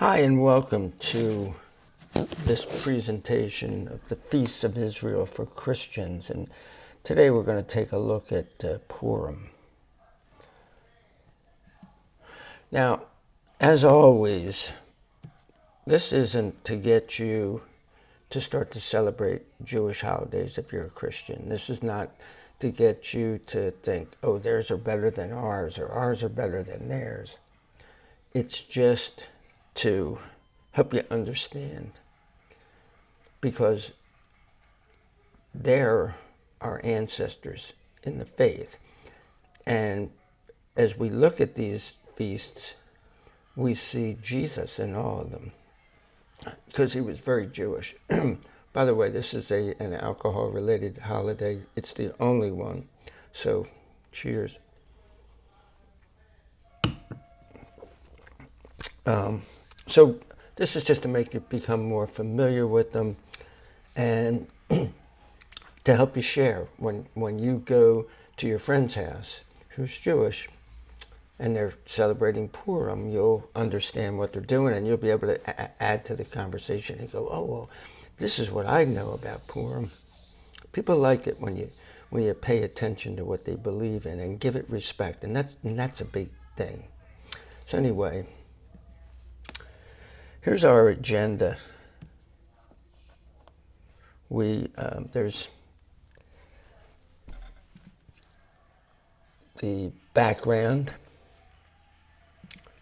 Hi, and welcome to this presentation of the Feast of Israel for Christians. And today we're going to take a look at Purim. Now, as always, this isn't to get you to start to celebrate Jewish holidays if you're a Christian. This is not to get you to think, oh, theirs are better than ours, or ours are better than theirs. It's just to help you understand, because they're our ancestors in the faith. And as we look at these feasts, we see Jesus in all of them, because he was very Jewish. By the way, this is an alcohol-related holiday. It's the only one. So, cheers. So this is just to make you become more familiar with them, and to help you share when you go to your friend's house who's Jewish and they're celebrating Purim. You'll understand what they're doing, and you'll be able to add to the conversation and go, oh, well, this is what I know about Purim. People like it when you pay attention to what they believe in and give it respect, and that's a big thing. So anyway, here's our agenda. There's the background.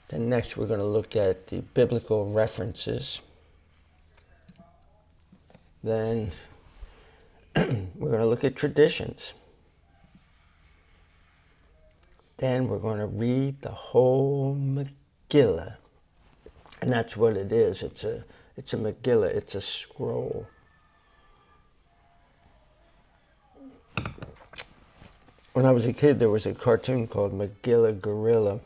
Then next we're going to look at the biblical references. Then we're going to look at traditions. Then we're going to read the whole Megillah. And that's what it is. It's a Megillah. It's a scroll. When I was a kid, there was a cartoon called Megillah Gorilla.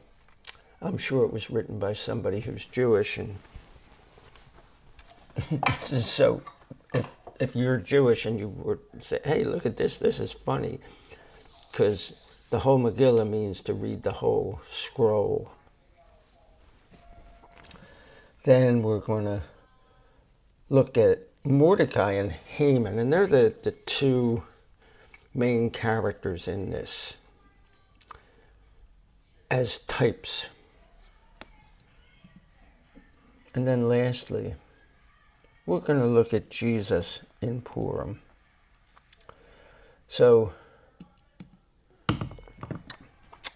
I'm sure it was written by somebody who's Jewish. And so if you're Jewish and you would say, hey, look at this is funny, because the whole Megillah means to read the whole scroll. Then we're going to look at Mordecai and Haman, and they're the two main characters in this as types. And then lastly, we're going to look at Jesus in Purim. So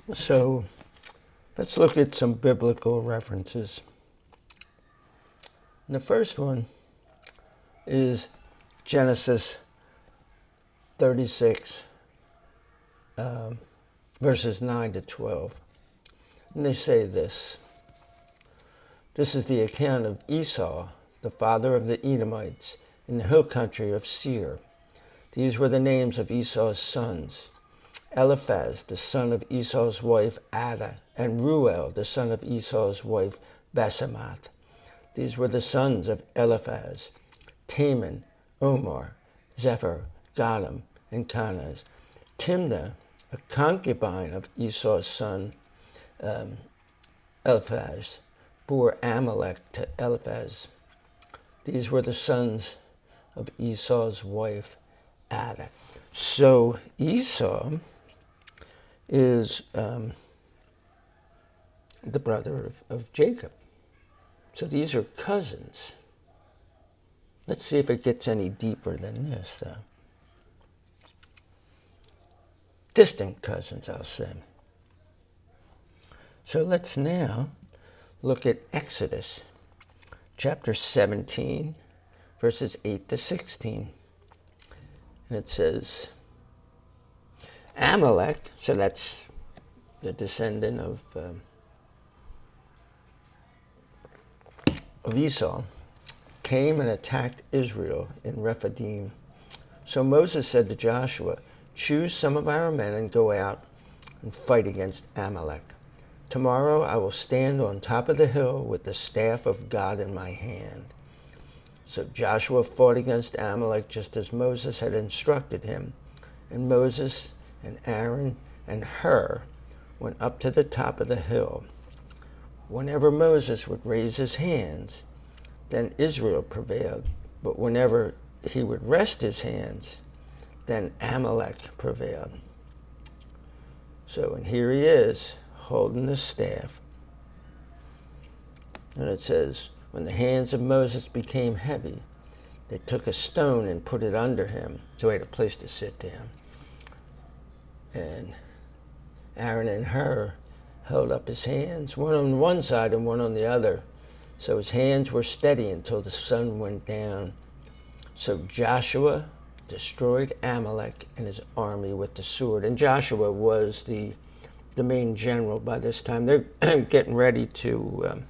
let's look at some biblical references. And the first one is Genesis 36, verses 9 to 12. And they say this. This is the account of Esau, the father of the Edomites, in the hill country of Seir. These were the names of Esau's sons: Eliphaz, the son of Esau's wife Adah, and Ruel, the son of Esau's wife Basemath. These were the sons of Eliphaz: Taman, Omar, Zephyr, Gatam, and Kanaz. Timnah, a concubine of Esau's son Eliphaz, bore Amalek to Eliphaz. These were the sons of Esau's wife Adah. So Esau is the brother of Jacob. So these are cousins. Let's see if it gets any deeper than this, though. Distant cousins, I'll say. So let's now look at Exodus chapter 17, verses 8 to 16. And it says, Amalek, so that's the descendant of Esau, came and attacked Israel in Rephidim. So Moses said to Joshua, choose some of our men and go out and fight against Amalek. Tomorrow I will stand on top of the hill with the staff of God in my hand. So Joshua fought against Amalek just as Moses had instructed him. And Moses and Aaron and Hur went up to the top of the hill. Whenever Moses would raise his hands, then Israel prevailed. But whenever he would rest his hands, then Amalek prevailed. So, and here he is, holding the staff. And it says, when the hands of Moses became heavy, they took a stone and put it under him, so he had a place to sit down. And Aaron and Hur held up his hands, one on one side and one on the other. So his hands were steady until the sun went down. So Joshua destroyed Amalek and his army with the sword. And Joshua was the main general by this time. They're getting ready to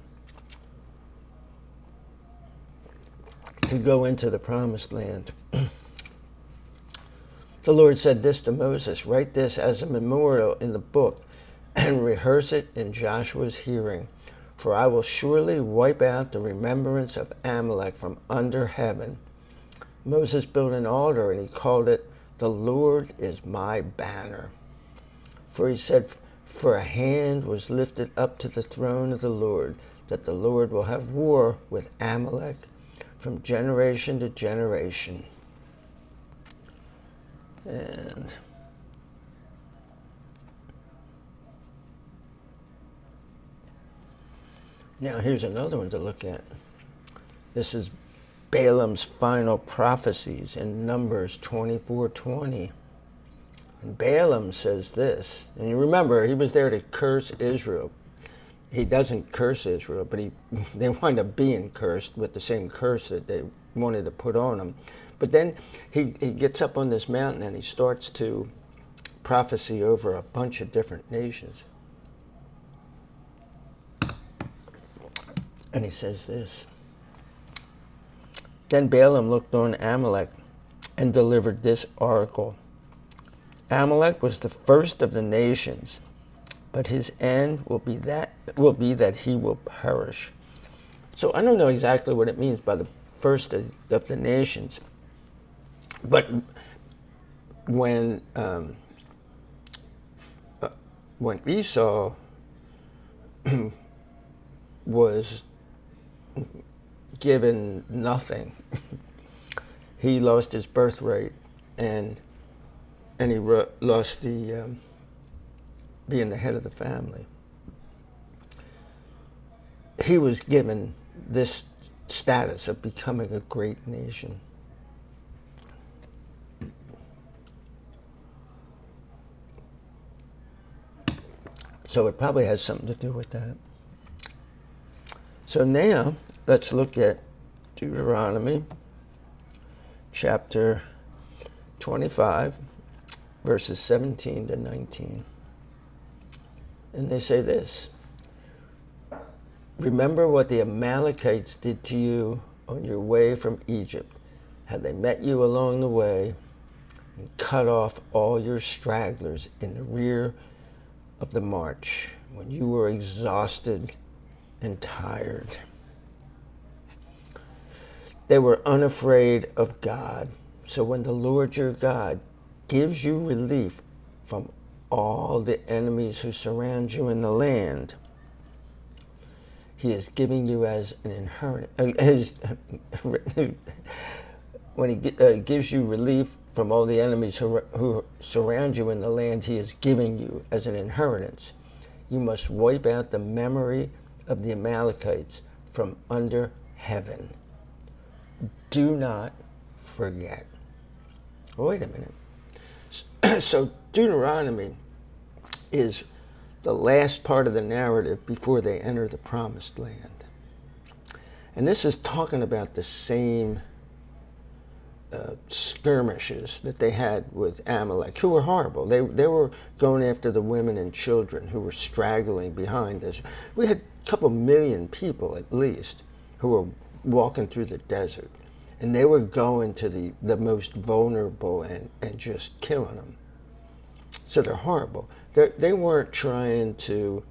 go into the promised land. The Lord said this to Moses, write this as a memorial in the book and rehearse it in Joshua's hearing. For I will surely wipe out the remembrance of Amalek from under heaven. Moses built an altar and he called it, the Lord is my banner. For he said, for a hand was lifted up to the throne of the Lord, that the Lord will have war with Amalek from generation to generation. And now here's another one to look at. This is Balaam's final prophecies in Numbers 24:20. And Balaam says this, and you remember he was there to curse Israel. He doesn't curse Israel, but they wind up being cursed with the same curse that they wanted to put on them. But then he gets up on this mountain and he starts to prophesy over a bunch of different nations. And he says this, then Balaam looked on Amalek and delivered this oracle. Amalek was the first of the nations, but his end will be that he will perish. So I don't know exactly what it means by the first of the nations, but when Esau was given nothing, he lost his birthright, and he lost the being the head of the family. He was given this status of becoming a great nation. So it probably has something to do with that. So now let's look at Deuteronomy chapter 25, verses 17 to 19. And they say this, remember what the Amalekites did to you on your way from Egypt, how they met you along the way and cut off all your stragglers in the rear of the march when you were exhausted and tired. They were unafraid of God. So when the Lord your God gives you relief from all the enemies who surround you in the land, he is giving you as an inheritance. When he gives you relief from all the enemies who surround you in the land he is giving you as an inheritance, you must wipe out the memory of the Amalekites from under heaven. Do not forget. Wait a minute. So Deuteronomy is the last part of the narrative before they enter the promised land. And this is talking about the same skirmishes that they had with Amalek, who were horrible. They were going after the women and children who were straggling behind us. We had a couple million people at least who were walking through the desert. And they were going to the most vulnerable and just killing them. So they're horrible. They weren't trying to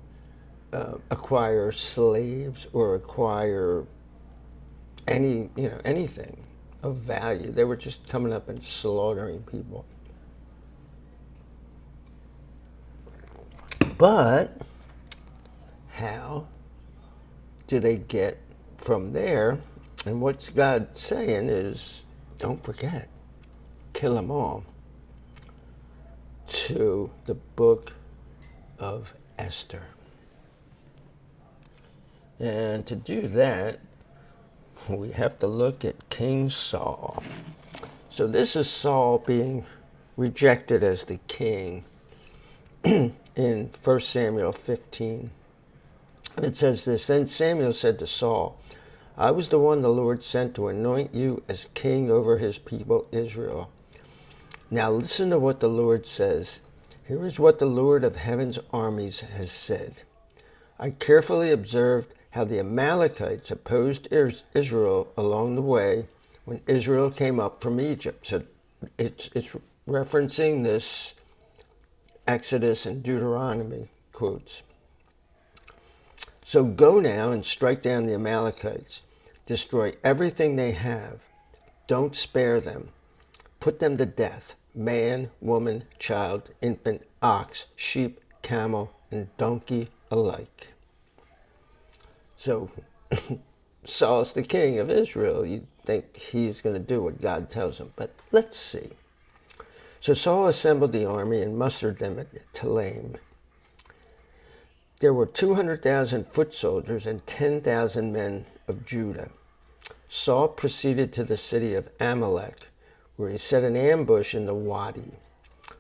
acquire slaves or acquire anything of value. They were just coming up and slaughtering people. But how do they get from there? And what God's saying is, don't forget, kill them all. To the book of Esther. And to do that, we have to look at King Saul. So this is Saul being rejected as the king in 1 Samuel 15. It says this, then Samuel said to Saul, I was the one the Lord sent to anoint you as king over his people Israel. Now listen to what the Lord says. Here is what the Lord of heaven's armies has said. I carefully observed how the Amalekites opposed Israel along the way when Israel came up from Egypt. So it's referencing this Exodus and Deuteronomy quotes. So go now and strike down the Amalekites. Destroy everything they have. Don't spare them. Put them to death, man, woman, child, infant, ox, sheep, camel, and donkey alike. So Saul's the king of Israel. You'd think he's going to do what God tells him. But let's see. So Saul assembled the army and mustered them at Telaim. There were 200,000 foot soldiers and 10,000 men of Judah. Saul proceeded to the city of Amalek, where he set an ambush in the wadi.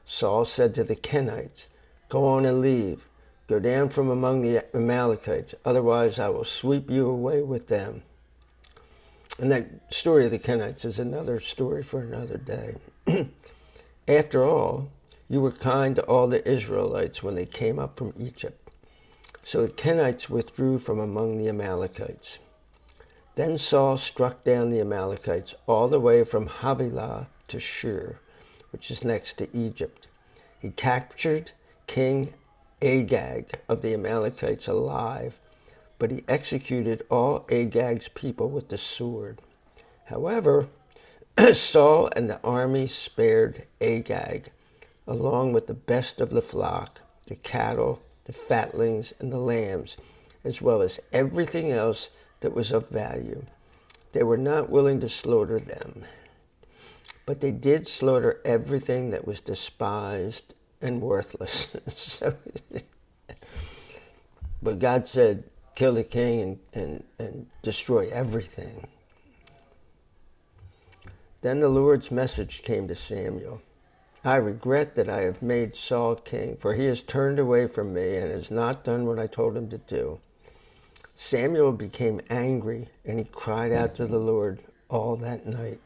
Saul said to the Kenites, go on and leave. Go down from among the Amalekites, otherwise I will sweep you away with them. And that story of the Kenites is another story for another day. After all, you were kind to all the Israelites when they came up from Egypt. So the Kenites withdrew from among the Amalekites. Then Saul struck down the Amalekites all the way from Havilah to Shur, which is next to Egypt. He captured King Agag of the Amalekites alive, but he executed all Agag's people with the sword. However, Saul and the army spared Agag, along with the best of the flock, the cattle, the fatlings, and the lambs, as well as everything else that was of value. They were not willing to slaughter them, but they did slaughter everything that was despised and worthless. But God said, kill the king and destroy everything. Then the Lord's message came to Samuel. I regret that I have made Saul king, for he has turned away from me and has not done what I told him to do. Samuel became angry, and he cried out to the Lord all that night.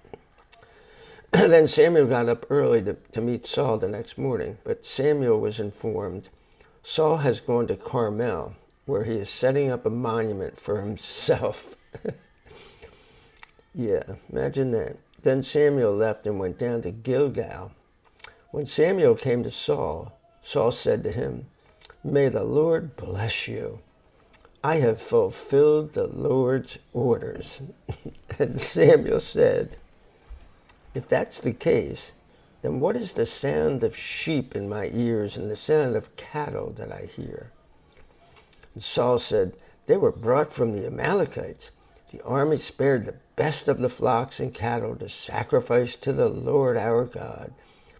Then Samuel got up early to meet Saul the next morning, but Samuel was informed, Saul has gone to Carmel, where he is setting up a monument for himself. Yeah, imagine that. Then Samuel left and went down to Gilgal. When Samuel came to Saul, Saul said to him, May the Lord bless you. I have fulfilled the Lord's orders. And Samuel said, If that's the case, then what is the sound of sheep in my ears and the sound of cattle that I hear? And Saul said, They were brought from the Amalekites. The army spared the best of the flocks and cattle to sacrifice to the Lord our God,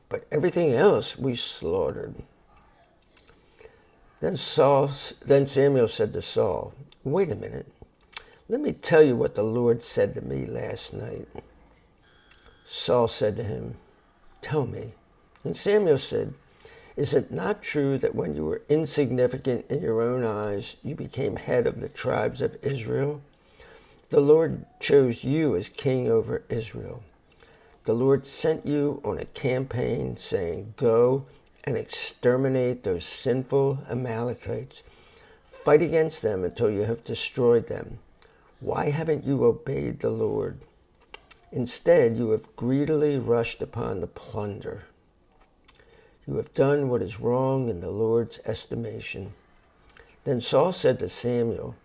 but everything else we slaughtered. Then Samuel said to Saul, Wait a minute. Let me tell you what the Lord said to me last night. Saul said to him, Tell me. And Samuel said, Is it not true that when you were insignificant in your own eyes, you became head of the tribes of Israel? The Lord chose you as king over Israel. The Lord sent you on a campaign saying, Go and exterminate those sinful Amalekites. Fight against them until you have destroyed them. Why haven't you obeyed the Lord? Instead, you have greedily rushed upon the plunder. You have done what is wrong in the Lord's estimation. Then Saul said to Samuel,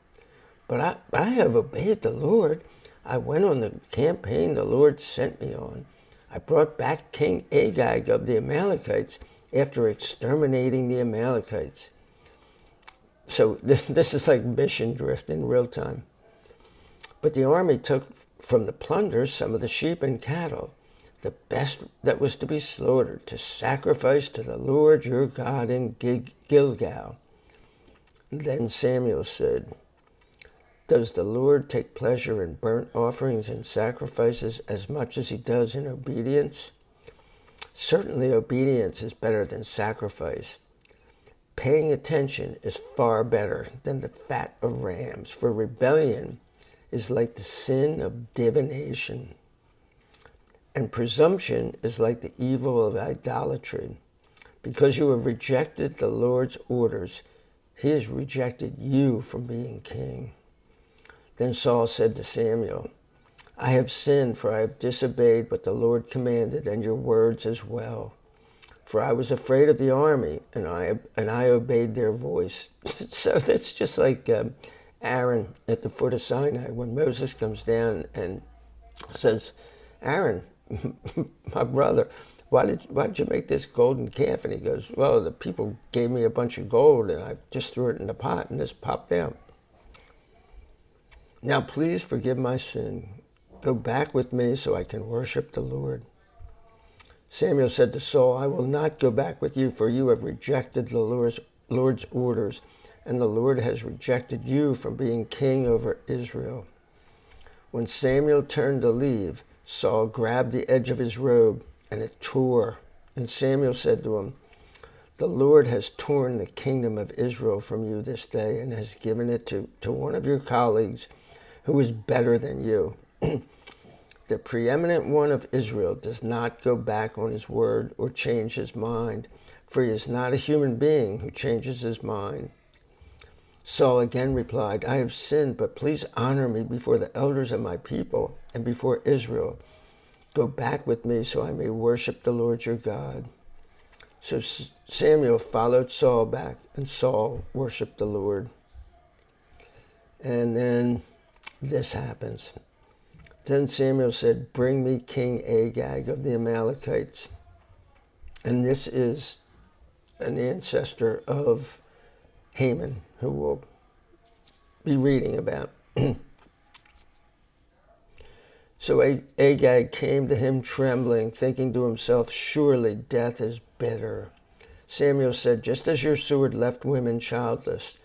But I have obeyed the Lord. I went on the campaign the Lord sent me on. I brought back King Agag of the Amalekites after exterminating the Amalekites. So this is like mission drift in real time. But the army took from the plunder some of the sheep and cattle, the best that was to be slaughtered, to sacrifice to the Lord your God in Gilgal. Then Samuel said, does the Lord take pleasure in burnt offerings and sacrifices as much as he does in obedience? Certainly obedience is better than sacrifice. Paying attention is far better than the fat of rams, for rebellion is like the sin of divination, and presumption is like the evil of idolatry. Because you have rejected the Lord's orders, he has rejected you from being king. Then Saul said to Samuel, I have sinned, for I have disobeyed what the Lord commanded, and your words as well. For I was afraid of the army, and I obeyed their voice. So that's just like Aaron at the foot of Sinai, when Moses comes down and says, Aaron, my brother, why did you make this golden calf? And he goes, well, the people gave me a bunch of gold, and I just threw it in the pot, and this popped out. Now please forgive my sin. Go back with me so I can worship the Lord. Samuel said to Saul, I will not go back with you, for you have rejected the Lord's orders, and the Lord has rejected you from being king over Israel. When Samuel turned to leave, Saul grabbed the edge of his robe, and it tore. And Samuel said to him, the Lord has torn the kingdom of Israel from you this day, and has given it to one of your colleagues who is better than you. The preeminent one of Israel does not go back on his word or change his mind, for he is not a human being who changes his mind. Saul again replied, I have sinned, but please honor me before the elders of my people and before Israel. Go back with me so I may worship the Lord your God. So Samuel followed Saul back, and Saul worshiped the Lord. And then this happens. Then Samuel said, bring me King Agag of the Amalekites. And this is an ancestor of Haman, who we'll be reading about. So Agag came to him trembling, thinking to himself, surely death is bitter. Samuel said, just as your sword left women childless,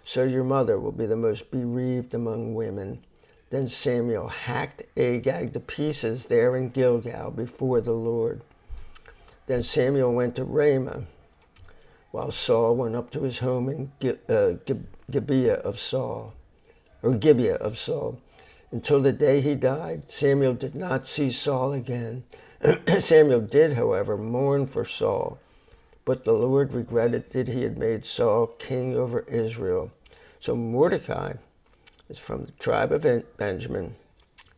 so your mother will be the most bereaved among women. Then Samuel hacked Agag to pieces there in Gilgal before the Lord. Then Samuel went to Ramah, while Saul went up to his home in Gibeah of Saul. Until the day he died, Samuel did not see Saul again. Samuel did, however, mourn for Saul, but the Lord regretted that he had made Saul king over Israel. So Mordecai is from the tribe of Benjamin,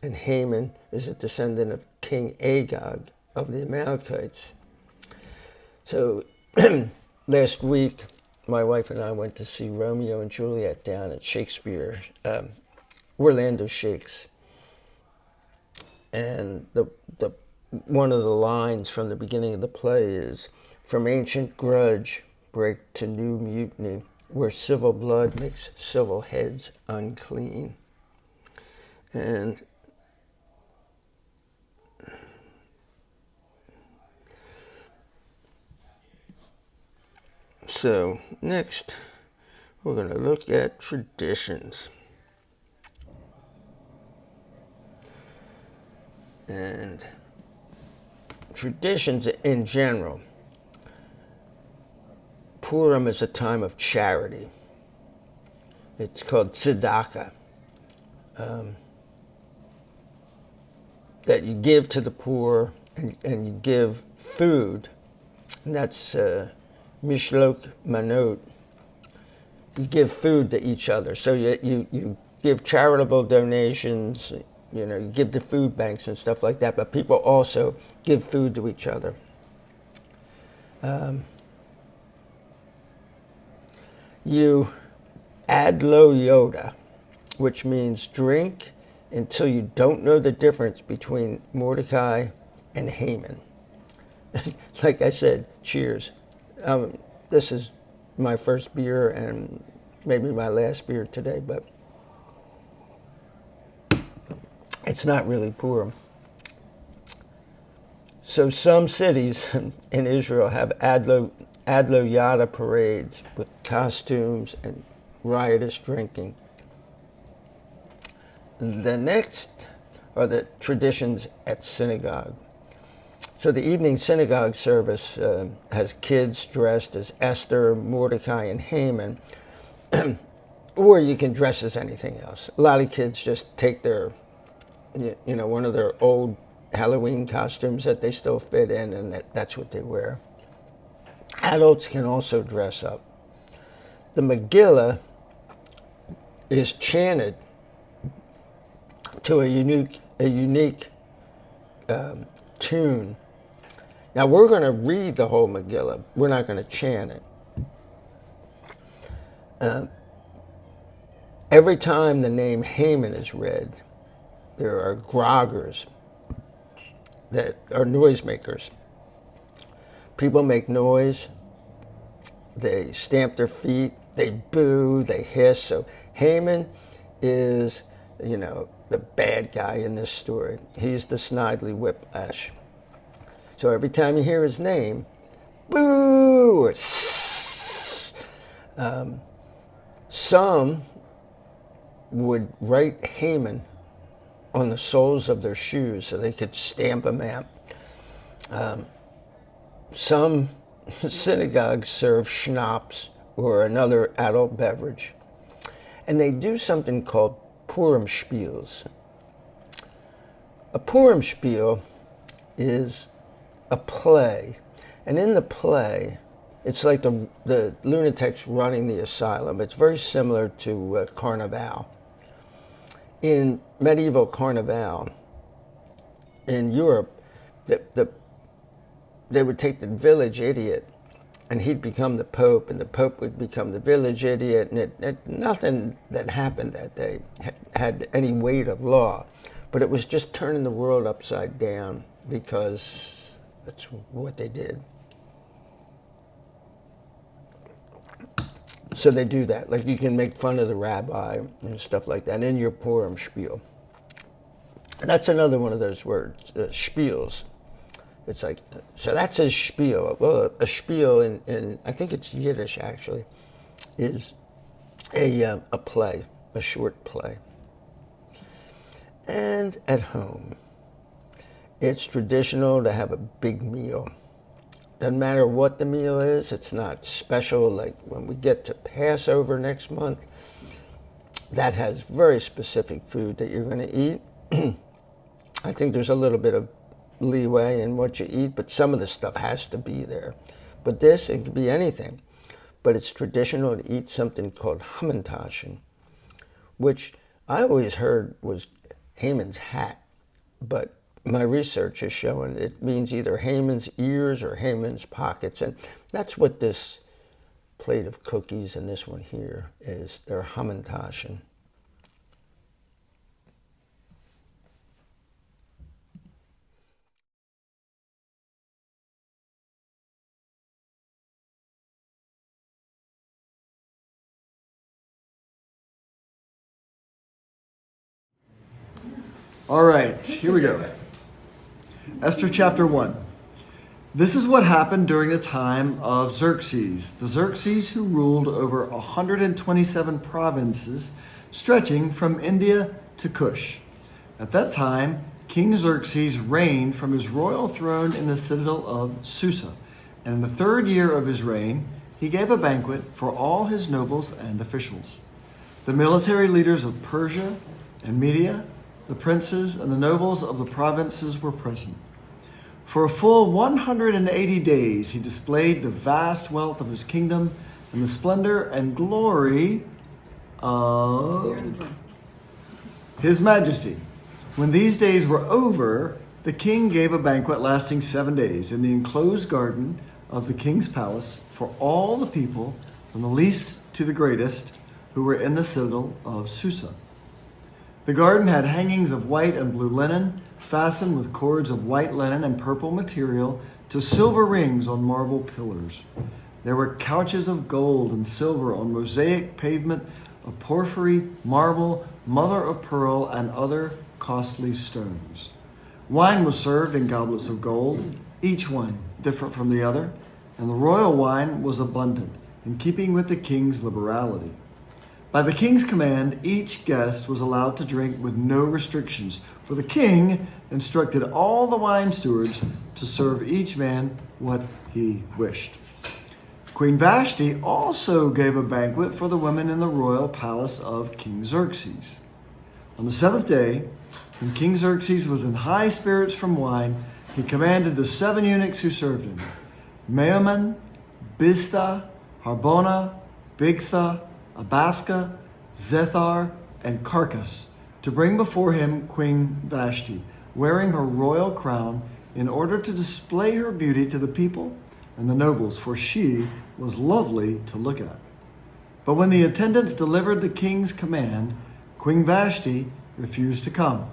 and Haman is a descendant of King Agag of the Amalekites. So last week, my wife and I went to see Romeo and Juliet down at Shakespeare, Orlando Shakes. And the one of the lines from the beginning of the play is, from ancient grudge break to new mutiny, where civil blood makes civil heads unclean. And so next, we're going to look at traditions. And traditions in general. Purim is a time of charity. It's called tzedakah, that you give to the poor, and you give food, and that's mishlok manot. You give food to each other. So you give charitable donations, you give to food banks and stuff like that, but people also give food to each other. You ad lo yoda, which means drink until you don't know the difference between Mordecai and Haman. Like I said, cheers. This is my first beer, and maybe my last beer today, but it's not really Purim. So some cities in Israel have Adlo parades with costumes and riotous drinking. The next are the traditions at synagogue. So the evening synagogue service has kids dressed as Esther, Mordecai, and Haman, or you can dress as anything else. A lot of kids just take their, one of their old Halloween costumes that they still fit in, and that's what they wear. Adults can also dress up. The Megillah is chanted to a unique tune. Now we're going to read the whole Megillah. We're not going to chant it. Every time the name Haman is read, there are groggers that are noisemakers. People make noise, they stamp their feet, they boo, they hiss. So Haman is, the bad guy in this story. He's the Snidely Whiplash. So every time you hear his name, boo or sss. Some would write Haman on the soles of their shoes so they could stamp him out. Some synagogues serve schnapps or another adult beverage. And they do something called Purim spiels. A Purim spiel is a play. And in the play, it's like the lunatics running the asylum. It's very similar to Carnival. In medieval Carnival, in Europe, they would take the village idiot and he'd become the Pope, and the Pope would become the village idiot, and nothing that happened that day had any weight of law, but it was just turning the world upside down because that's what they did. So they do that. Like you can make fun of the rabbi and stuff like that in your Purim spiel. That's another one of those words, spiels. It's like, so that's a spiel. Well, a spiel in I think it's Yiddish actually, is a play, a short play. And at home, it's traditional to have a big meal. Doesn't matter what the meal is, it's not special. Like when we get to Passover next month, that has very specific food that you're going to eat. I think there's a little bit of leeway in what you eat, but some of the stuff has to be there. But this, it could be anything. But it's traditional to eat something called hamantaschen, which I always heard was Haman's hat, but my research is showing it means either Haman's ears or Haman's pockets, and that's what this plate of cookies and this one here is. They're hamantaschen. All right, here we go. Esther chapter 1. This is what happened during the time of Xerxes, the Xerxes who ruled over 127 provinces stretching from India to Cush. At that time, King Xerxes reigned from his royal throne in the citadel of Susa. And in the 3rd year of his reign, he gave a banquet for all his nobles and officials. The military leaders of Persia and Media, the princes and the nobles of the provinces were present. For a full 180 days he displayed the vast wealth of his kingdom and the splendor and glory of his majesty. When these days were over, the king gave a banquet lasting 7 days in the enclosed garden of the king's palace for all the people, from the least to the greatest, who were in the citadel of Susa. The garden had hangings of white and blue linen, fastened with cords of white linen and purple material to silver rings on marble pillars. There were couches of gold and silver on mosaic pavement of porphyry, marble, mother of pearl, and other costly stones. Wine was served in goblets of gold, each one different from the other, and the royal wine was abundant, in keeping with the king's liberality. By the king's command, each guest was allowed to drink with no restrictions, for the king instructed all the wine stewards to serve each man what he wished. Queen Vashti also gave a banquet for the women in the royal palace of King Xerxes. On the seventh day, when King Xerxes was in high spirits from wine, he commanded the 7 eunuchs who served him, Mehuman, Biztha, Harbona, Bigtha, Abathka, Zethar, and Carcas, to bring before him Queen Vashti, wearing her royal crown, in order to display her beauty to the people and the nobles, for she was lovely to look at. But when the attendants delivered the king's command, Queen Vashti refused to come.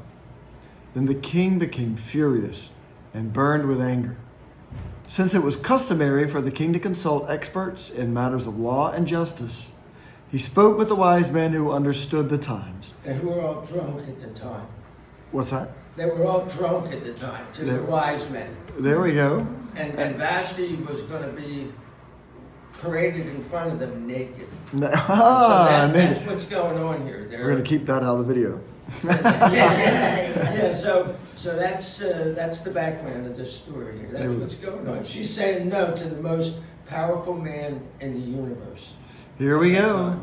Then the king became furious and burned with anger. Since it was customary for the king to consult experts in matters of law and justice, he spoke with the wise men who understood the times. And who were all drunk at the time. What's that? They were all drunk at the time, to the wise men. There we go. And Vashti was going to be paraded in front of them naked. That's what's going on here. We're going to keep that out of the video. So that's the background of this story here. That's what's going on. She's saying no to the most powerful man in the universe. Here we go.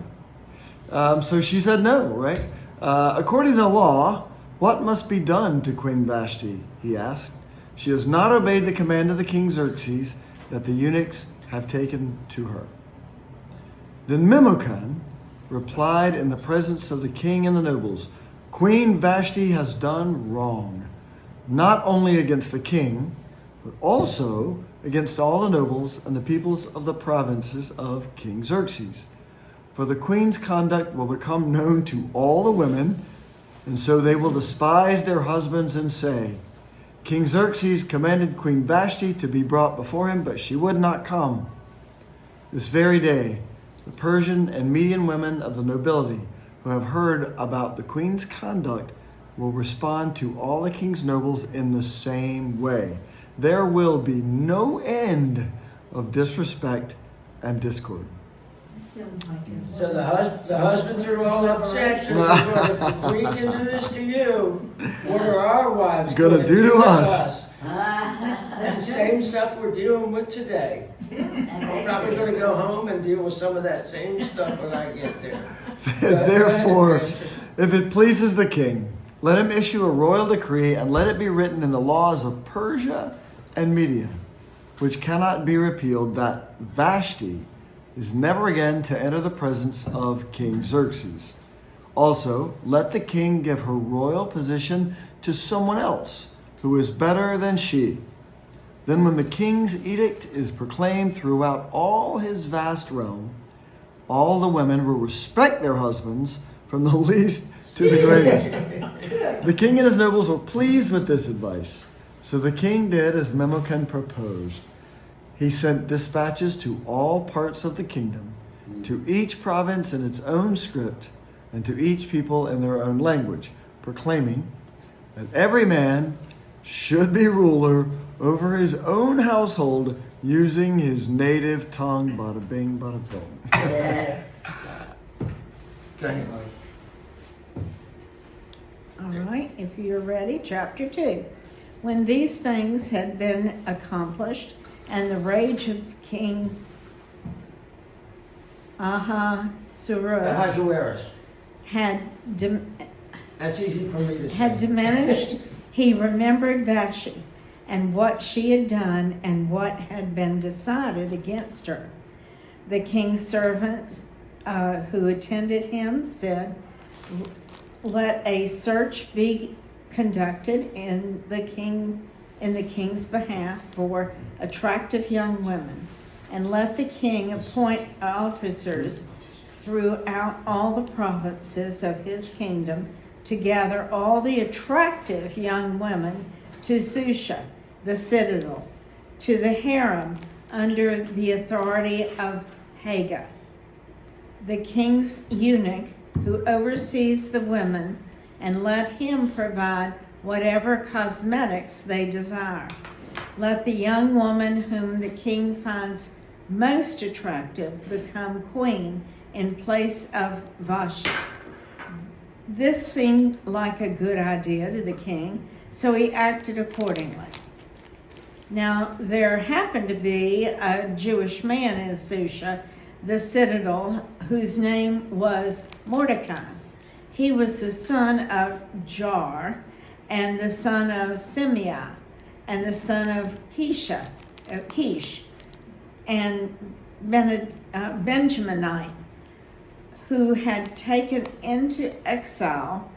So she said no, right? According to the law, what must be done to Queen Vashti? He asked. She has not obeyed the command of the king Xerxes that the eunuchs have taken to her. Then Memucan replied in the presence of the king and the nobles, Queen Vashti has done wrong, not only against the king, but also against all the nobles and the peoples of the provinces of King Xerxes. For the queen's conduct will become known to all the women, and so they will despise their husbands and say, King Xerxes commanded Queen Vashti to be brought before him, but she would not come. This very day, the Persian and Median women of the nobility who have heard about the queen's conduct will respond to all the king's nobles in the same way. There will be no end of disrespect and discord. Sounds like it. So the husbands are all upset. If the queen can do this to you, what are our wives Gonna do to us? That's the same stuff we're dealing with today. I'm probably going to go home and deal with some of that same stuff when I get there. Therefore, if it pleases the king, let him issue a royal decree and let it be written in the laws of Persia and Media, which cannot be repealed, that Vashti is never again to enter the presence of King Xerxes. Also, let the king give her royal position to someone else who is better than she. Then when the king's edict is proclaimed throughout all his vast realm, all the women will respect their husbands from the least to the greatest. The king and his nobles were pleased with this advice. So the king did as Memucan proposed. He sent dispatches to all parts of the kingdom, to each province in its own script, and to each people in their own language, proclaiming that every man should be ruler over his own household using his native tongue. Bada bing, bada boom. Yes. Go ahead. All right, if you're ready, chapter 2. When these things had been accomplished, and the rage of King Ahasuerus. had That's easy for me to say. had diminished, he remembered Vashti and what she had done and what had been decided against her. The king's servants who attended him said, let a search be conducted in the king's behalf for attractive young women, and let the king appoint officers throughout all the provinces of his kingdom to gather all the attractive young women to Susha, the citadel, to the harem under the authority of Hagar, the king's eunuch, who oversees the women, and let him provide whatever cosmetics they desire. Let the young woman whom the king finds most attractive become queen in place of Vashti. This seemed like a good idea to the king, so he acted accordingly. Now, there happened to be a Jewish man in Susha, the citadel, whose name was Mordecai. He was the son of Jar, and the son of Simei, and the son of Kish, and Benjaminite, who had been taken into exile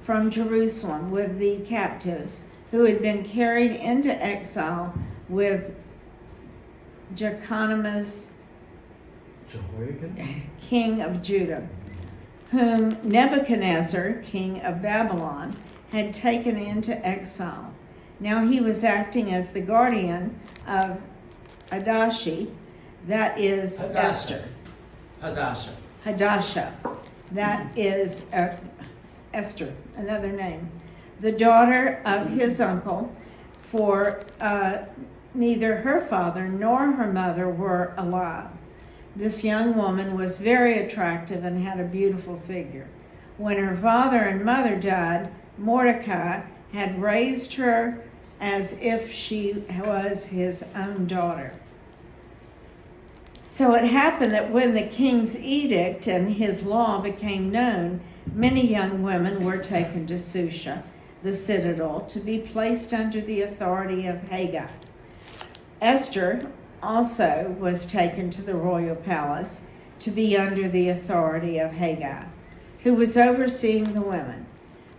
from Jerusalem with the captives, who had been carried into exile with Jeconimus, king of Judah, whom Nebuchadnezzar, king of Babylon, had taken into exile. Now he was acting as the guardian of Hadassah, that is Esther. Hadassah, that is Esther, another name, the daughter of his uncle, for neither her father nor her mother were alive. This young woman was very attractive and had a beautiful figure. When her father and mother died, Mordecai had raised her as if she was his own daughter. So it happened that when the king's edict and his law became known, many young women were taken to Susha, the citadel, to be placed under the authority of Hagar. Esther also was taken to the royal palace to be under the authority of Hagar, who was overseeing the women.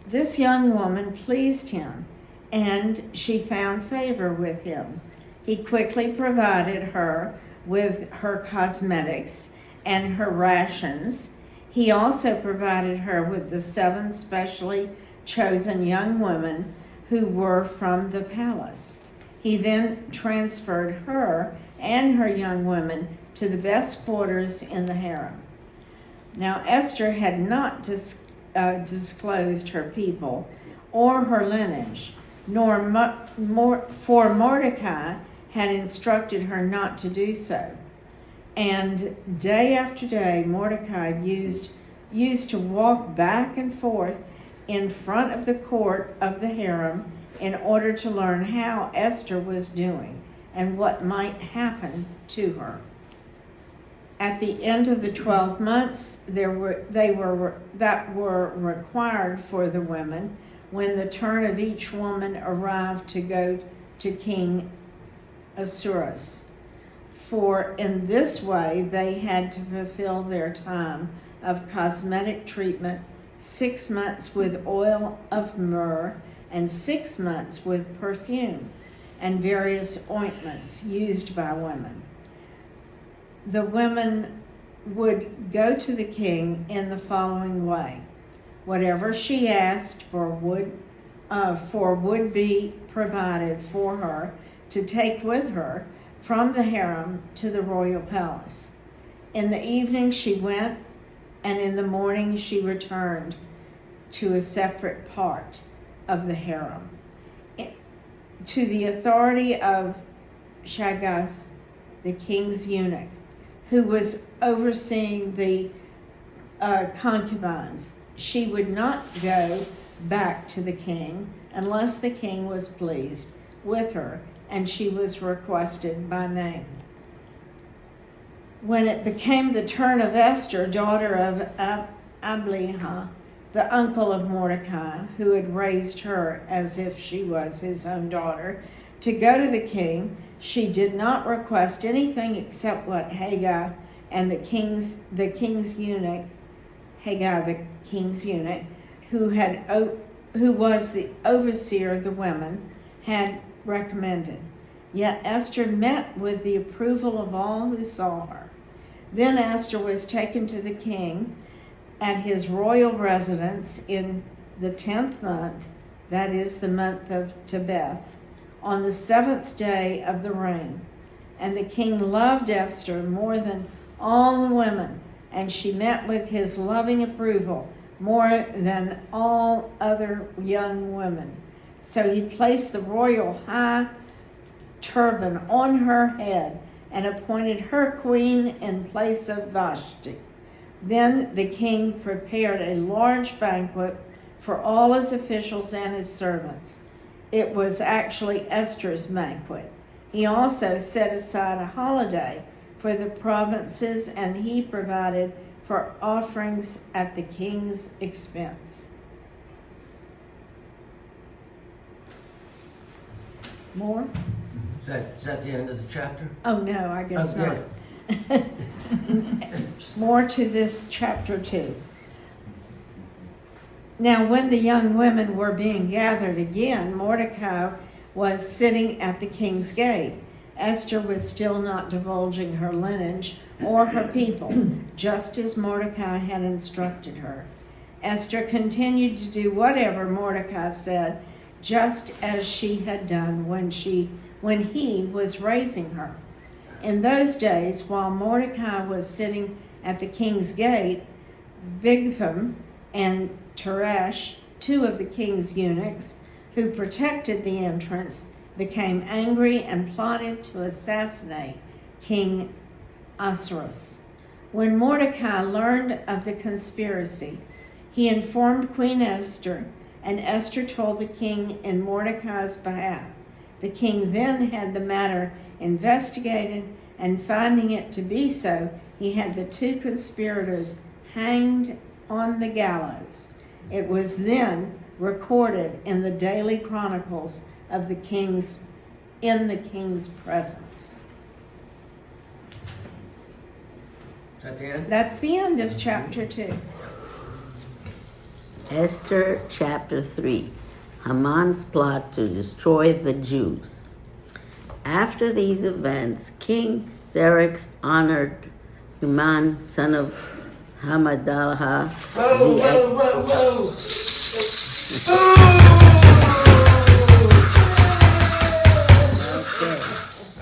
This young woman pleased him, and she found favor with him. He quickly provided her with her cosmetics and her rations. He also provided her with the 7 specially chosen young women who were from the palace. He then transferred her and her young women to the best quarters in the harem. Now Esther had not disclosed her people or her lineage, for Mordecai had instructed her not to do so. And day after day, Mordecai used to walk back and forth in front of the court of the harem in order to learn how Esther was doing and what might happen to her. At the end of the 12 months that were required for the women, when the turn of each woman arrived to go to King Ahasuerus. For in this way they had to fulfill their time of cosmetic treatment, 6 months with oil of myrrh, and 6 months with perfume and various ointments used by women. The women would go to the king in the following way. Whatever she asked for would be provided for her to take with her from the harem to the royal palace. In the evening she went, and in the morning she returned to a separate part of the harem, to the authority of Shagas, the king's eunuch, who was overseeing the concubines. She would not go back to the king unless the king was pleased with her and she was requested by name. When it became the turn of Esther, daughter of Abliha, the uncle of Mordecai, who had raised her as if she was his own daughter, to go to the king, she did not request anything except what Hagar and the king's eunuch, Hagar the king's eunuch, who was the overseer of the women, had recommended. Yet Esther met with the approval of all who saw her. Then Esther was taken to the king at his royal residence in the 10th month, that is the month of Tebeth, on the 7th day of the reign. And the king loved Esther more than all the women, and she met with his loving approval more than all other young women. So he placed the royal high turban on her head and appointed her queen in place of Vashti. Then the king prepared a large banquet for all his officials and his servants. It was actually Esther's banquet. He also set aside a holiday for the provinces, and he provided for offerings at the king's expense. More? Is that the end of the chapter? Oh, no, I guess Oh, not. More to this chapter 2. Now, when the young women were being gathered again, Mordecai was sitting at the king's gate. Esther was still not divulging her lineage or her people, just as Mordecai had instructed her. Esther continued to do whatever Mordecai said, just as she had done when he was raising her. In those days, while Mordecai was sitting at the king's gate, Bigtham and Teresh, 2 of the king's eunuchs who protected the entrance, became angry and plotted to assassinate King Ahasuerus. When Mordecai learned of the conspiracy, he informed Queen Esther, and Esther told the king in Mordecai's behalf. The king then had the matter investigated, and finding it to be so, he had the 2 conspirators hanged on the gallows. It was then recorded in the daily chronicles of the king's presence. Is that the end? That's the end of chapter 2. Esther chapter 3. Haman's plot to destroy the Jews. After these events, King Xerxes honored Haman, son of Hammedatha. Whoa!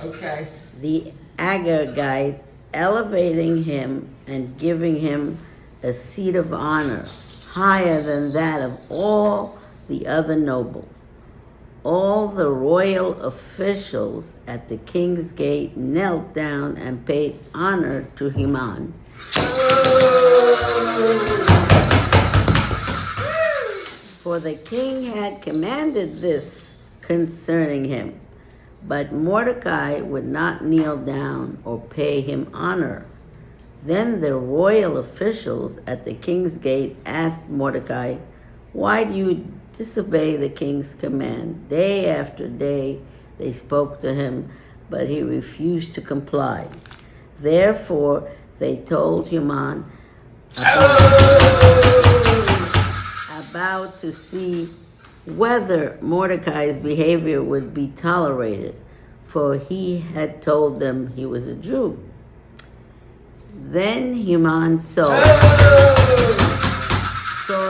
Okay. The Agagite, elevating him and giving him a seat of honor higher than that of all the other nobles. All the royal officials at the king's gate knelt down and paid honor to Haman. For the king had commanded this concerning him. But Mordecai would not kneel down or pay him honor. Then the royal officials at the king's gate asked Mordecai, "Why do you disobey the king's command?" Day after day they spoke to him, but he refused to comply. Therefore they told Haman about to see whether Mordecai's behavior would be tolerated, for he had told them he was a Jew. Then Haman saw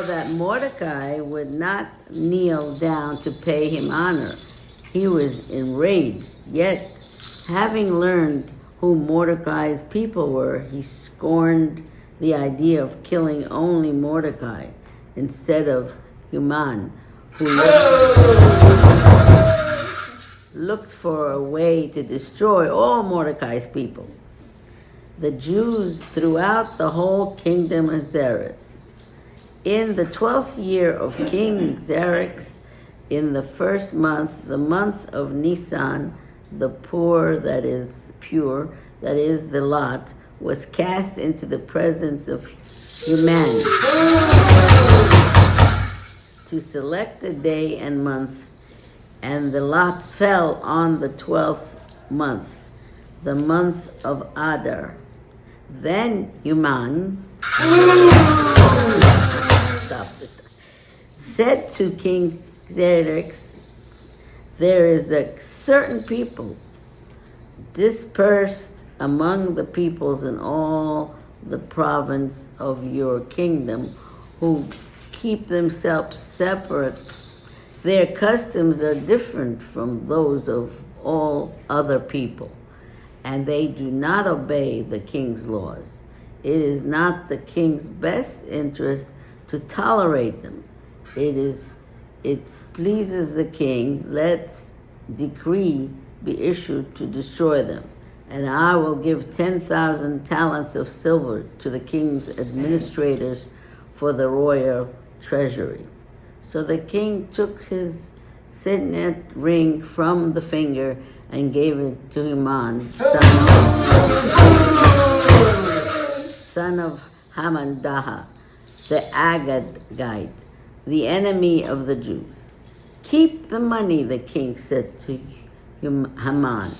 that Mordecai would not kneel down to pay him honor. He was enraged, yet having learned who Mordecai's people were, he scorned the idea of killing only Mordecai instead of Haman, who looked for a way to destroy all Mordecai's people, the Jews throughout the whole kingdom of Xerxes. In the 12th year of King Xerxes, in the first month, the month of Nisan, the pure, that is the lot, was cast into the presence of Haman to select the day and month, and the lot fell on the 12th month, the month of Adar. Then Haman said to King Xerxes, "There is a certain people dispersed among the peoples in all the province of your kingdom who keep themselves separate Their customs are different from those of all other people, and they do not obey the king's laws. It is not the king's best interest to tolerate them. It pleases the king, let decree be issued to destroy them. And I will give 10,000 talents of silver to the king's administrators for the royal treasury. So the king took his signet ring from the finger and gave it to Haman, son of Hamandaha, the Agagite, the enemy of the Jews. Keep the money, the king said to Haman,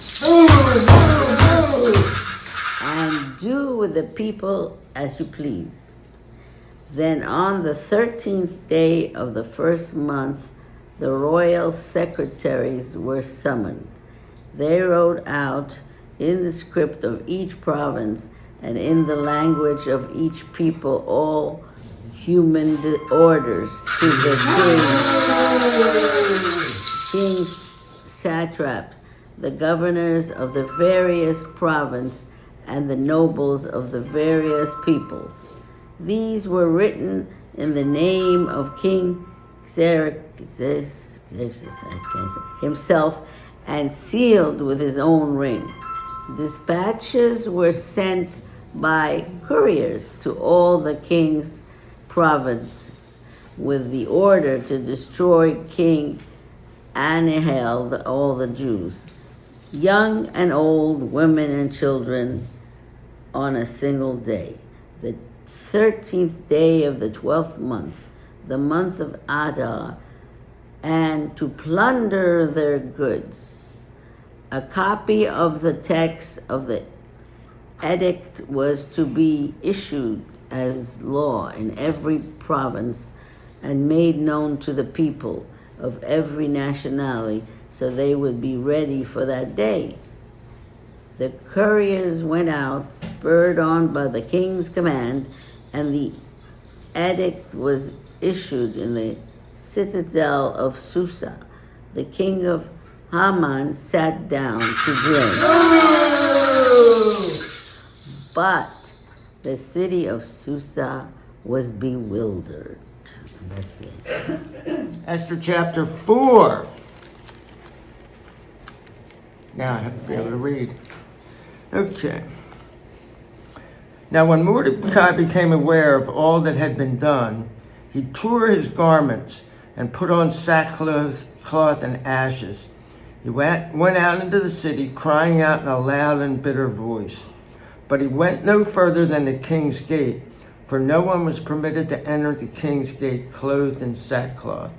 and do with the people as you please. Then on the 13th day of the first month, the royal secretaries were summoned. They wrote out in the script of each province and in the language of each people all human orders to the king's satraps, the governors of the various provinces, and the nobles of the various peoples. These were written in the name of King Xerxes himself and sealed with his own ring. Dispatches were sent by couriers to all the king's provinces with the order to destroy King Anahel, all the Jews, young and old, women and children, on a single day. The 13th day of the 12th month, the month of Adar, and to plunder their goods. A copy of the text of the edict was to be issued as law in every province and made known to the people of every nationality so they would be ready for that day. The couriers went out, spurred on by the king's command, and the edict was issued in the citadel of Susa. The king of Haman sat down to drink. But the city of Susa was bewildered. That's it. Esther chapter 4. Now I have to be able to read. Okay. Now when Mordecai became aware of all that had been done, he tore his garments and put on sackcloth and ashes. He went out into the city, crying out in a loud and bitter voice. But he went no further than the king's gate, for no one was permitted to enter the king's gate clothed in sackcloth.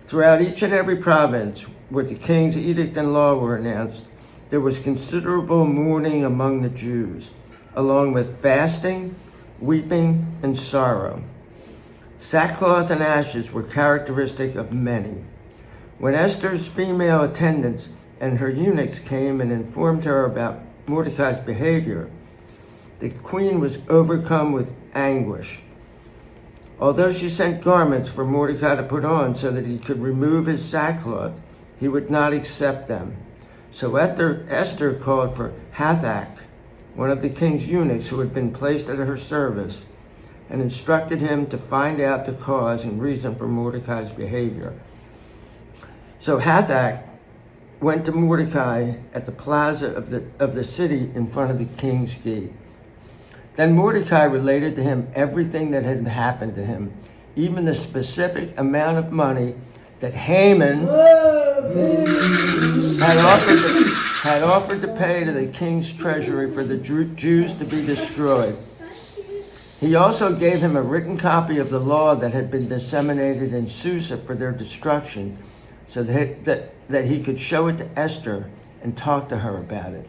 Throughout each and every province where the king's edict and law were announced, there was considerable mourning among the Jews, along with fasting, weeping, and sorrow. Sackcloth and ashes were characteristic of many. When Esther's female attendants and her eunuchs came and informed her about Mordecai's behavior, the queen was overcome with anguish. Although she sent garments for Mordecai to put on so that he could remove his sackcloth, he would not accept them. So Esther called for Hathach, one of the king's eunuchs who had been placed at her service, and instructed him to find out the cause and reason for Mordecai's behavior. So Hathach went to Mordecai at the plaza of the city in front of the king's gate. Then Mordecai related to him everything that had happened to him, even the specific amount of money that Haman had offered to pay to the king's treasury for the Jews to be destroyed. He also gave him a written copy of the law that had been disseminated in Susa for their destruction, so that he could show it to Esther and talk to her about it.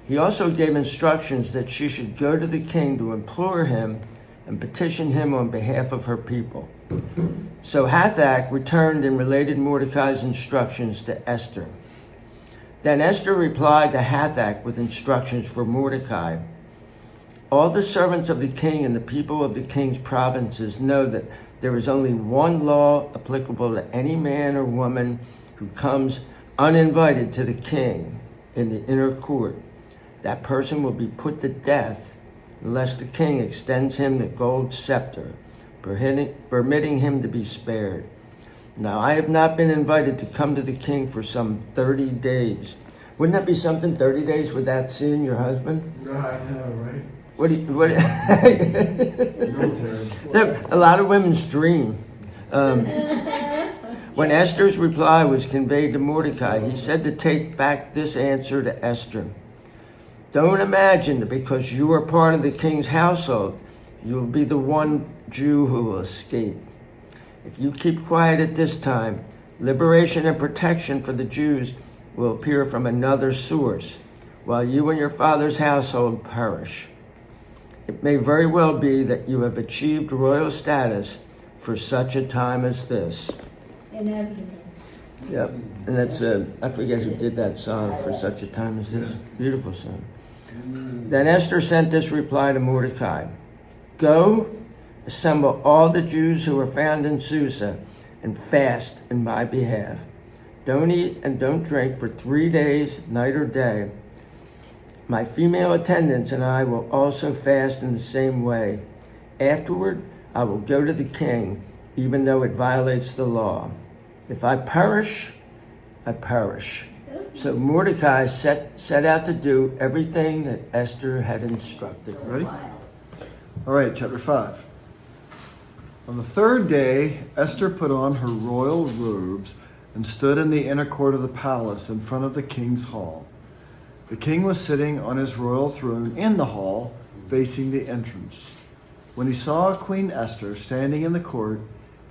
He also gave instructions that she should go to the king to implore him and petition him on behalf of her people. So Hathach returned and related Mordecai's instructions to Esther. Then Esther replied to Hathach with instructions for Mordecai. All the servants of the king and the people of the king's provinces know that there is only one law applicable to any man or woman who comes uninvited to the king in the inner court. That person will be put to death unless the king extends him the gold scepter, permitting him to be spared. Now, I have not been invited to come to the king for some 30 days. Wouldn't that be something, 30 days without seeing your husband? I know, right? What do you, a lot of women's dream. When Esther's reply was conveyed to Mordecai, he said to take back this answer to Esther. Don't imagine that because you are part of the king's household, you will be the one Jew who will escape. If you keep quiet at this time, liberation and protection for the Jews will appear from another source, while you and your father's household perish. It may very well be that you have achieved royal status for such a time as this. Inevitable. Yep, and that's, I forget who did that song, For Such a Time as This. Beautiful song. Then Esther sent this reply to Mordecai. Go, assemble all the Jews who are found in Susa and fast in my behalf. Don't eat and don't drink for 3 days, night or day. My female attendants and I will also fast in the same way. Afterward, I will go to the king, even though it violates the law. If I perish, I perish. So Mordecai set out to do everything that Esther had instructed. Ready? All right, chapter 5. On the third day, Esther put on her royal robes and stood in the inner court of the palace in front of the king's hall. The king was sitting on his royal throne in the hall, facing the entrance. When he saw Queen Esther standing in the court,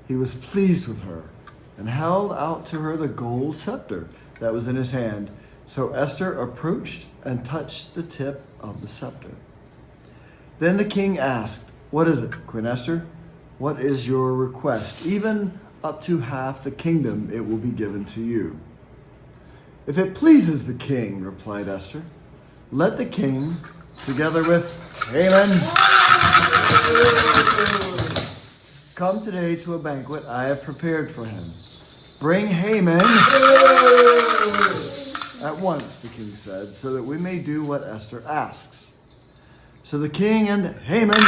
he was pleased with her and held out to her the gold scepter that was in his hand. So Esther approached and touched the tip of the scepter. Then the king asked, "What is it, Queen Esther? What is your request? Even up to half the kingdom it will be given to you." "If it pleases the king," replied Esther, "let the king, together with Haman, come today to a banquet I have prepared for him. Bring Haman at once," the king said, "so that we may do what Esther asks." So the king and Haman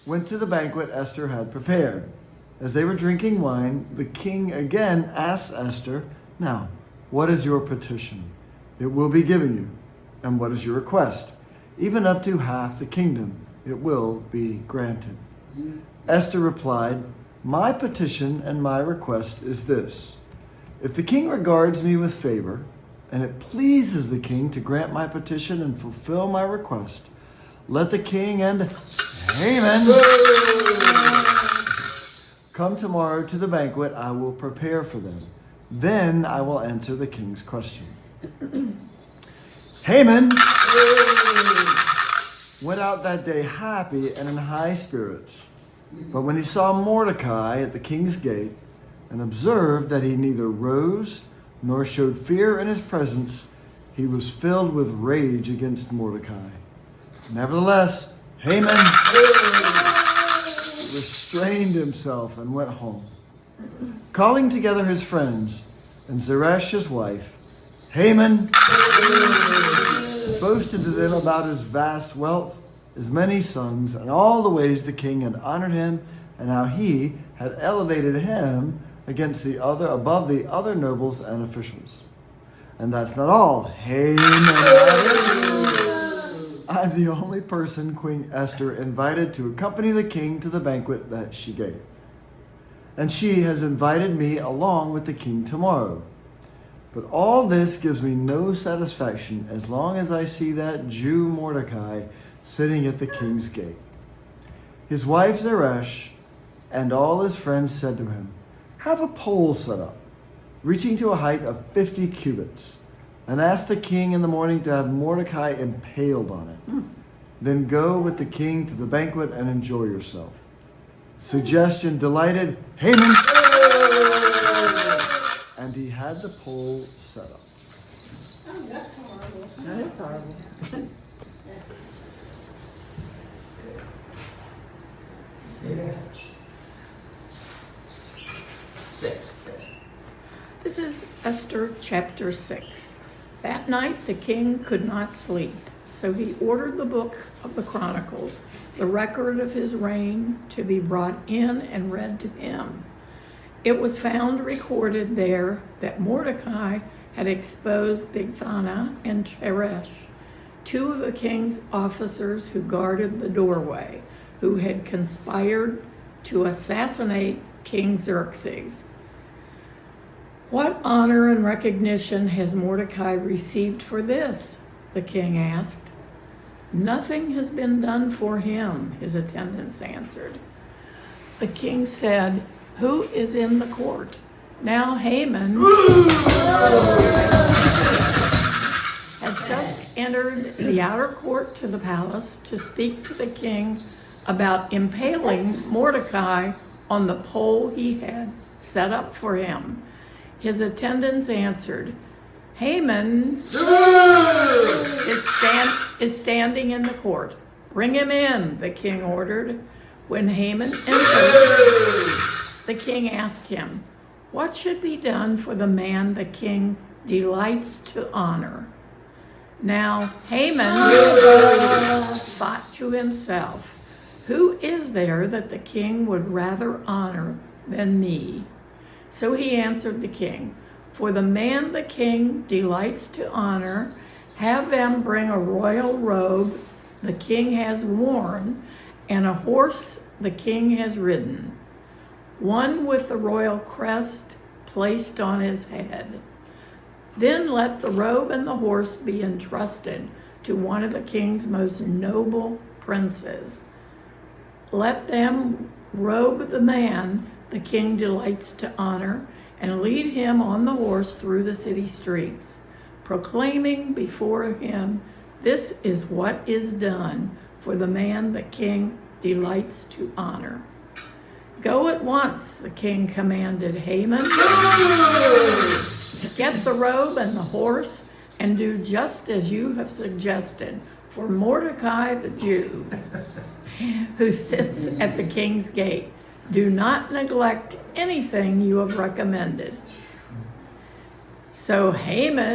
went to the banquet Esther had prepared. As they were drinking wine, the king again asked Esther, "Now, what is your petition? It will be given you. And what is your request? Even up to half the kingdom, it will be granted." Esther replied, "My petition and my request is this. If the king regards me with favor, and it pleases the king to grant my petition and fulfill my request, let the king and Haman come tomorrow to the banquet I will prepare for them. Then I will answer the king's question." Haman went out that day happy and in high spirits. But when he saw Mordecai at the king's gate and observed that he neither rose nor showed fear in his presence, he was filled with rage against Mordecai. Nevertheless, Haman restrained himself and went home. Calling together his friends and Zeresh his wife, Haman boasted to them about his vast wealth, his many sons, and all the ways the king had honored him, and how he had elevated him above the other nobles and officials. And that's not all. Haman I'm the only person Queen Esther invited to accompany the king to the banquet that she gave. And she has invited me along with the king tomorrow. But all this gives me no satisfaction as long as I see that Jew Mordecai sitting at the king's gate. His wife Zeresh and all his friends said to him, "Have a pole set up, reaching to a height of 50 cubits, and ask the king in the morning to have Mordecai impaled on it. Then go with the king to the banquet and enjoy yourself." Suggestion delighted Haman, and he had the pole set up. Oh, that's horrible. That is horrible. Esther chapter 6. That night the king could not sleep, so he ordered the book of the Chronicles, the record of his reign, to be brought in and read to him. It was found recorded there that Mordecai had exposed Bigthana and Teresh, two of the king's officers who guarded the doorway, who had conspired to assassinate King Xerxes. "What honor and recognition has Mordecai received for this?" the king asked. "Nothing has been done for him," his attendants answered. The king said, "Who is in the court?" Now Haman has just entered the outer court to the palace to speak to the king about impaling Mordecai on the pole he had set up for him. His attendants answered, "Haman is standing in the court. Bring him in," the king ordered. When Haman entered, the king asked him, "What should be done for the man the king delights to honor?" Now Haman thought to himself, "Who is there that the king would rather honor than me?" So he answered the king, "For the man the king delights to honor, have them bring a royal robe the king has worn, and a horse the king has ridden, one with the royal crest placed on his head. Then let the robe and the horse be entrusted to one of the king's most noble princes. Let them robe the man the king delights to honor, and lead him on the horse through the city streets, proclaiming before him, 'This is what is done for the man the king delights to honor.'" "Go at once," the king commanded Haman. "Get the robe and the horse, and do just as you have suggested for Mordecai the Jew, who sits at the king's gate. Do not neglect anything you have recommended." So Haman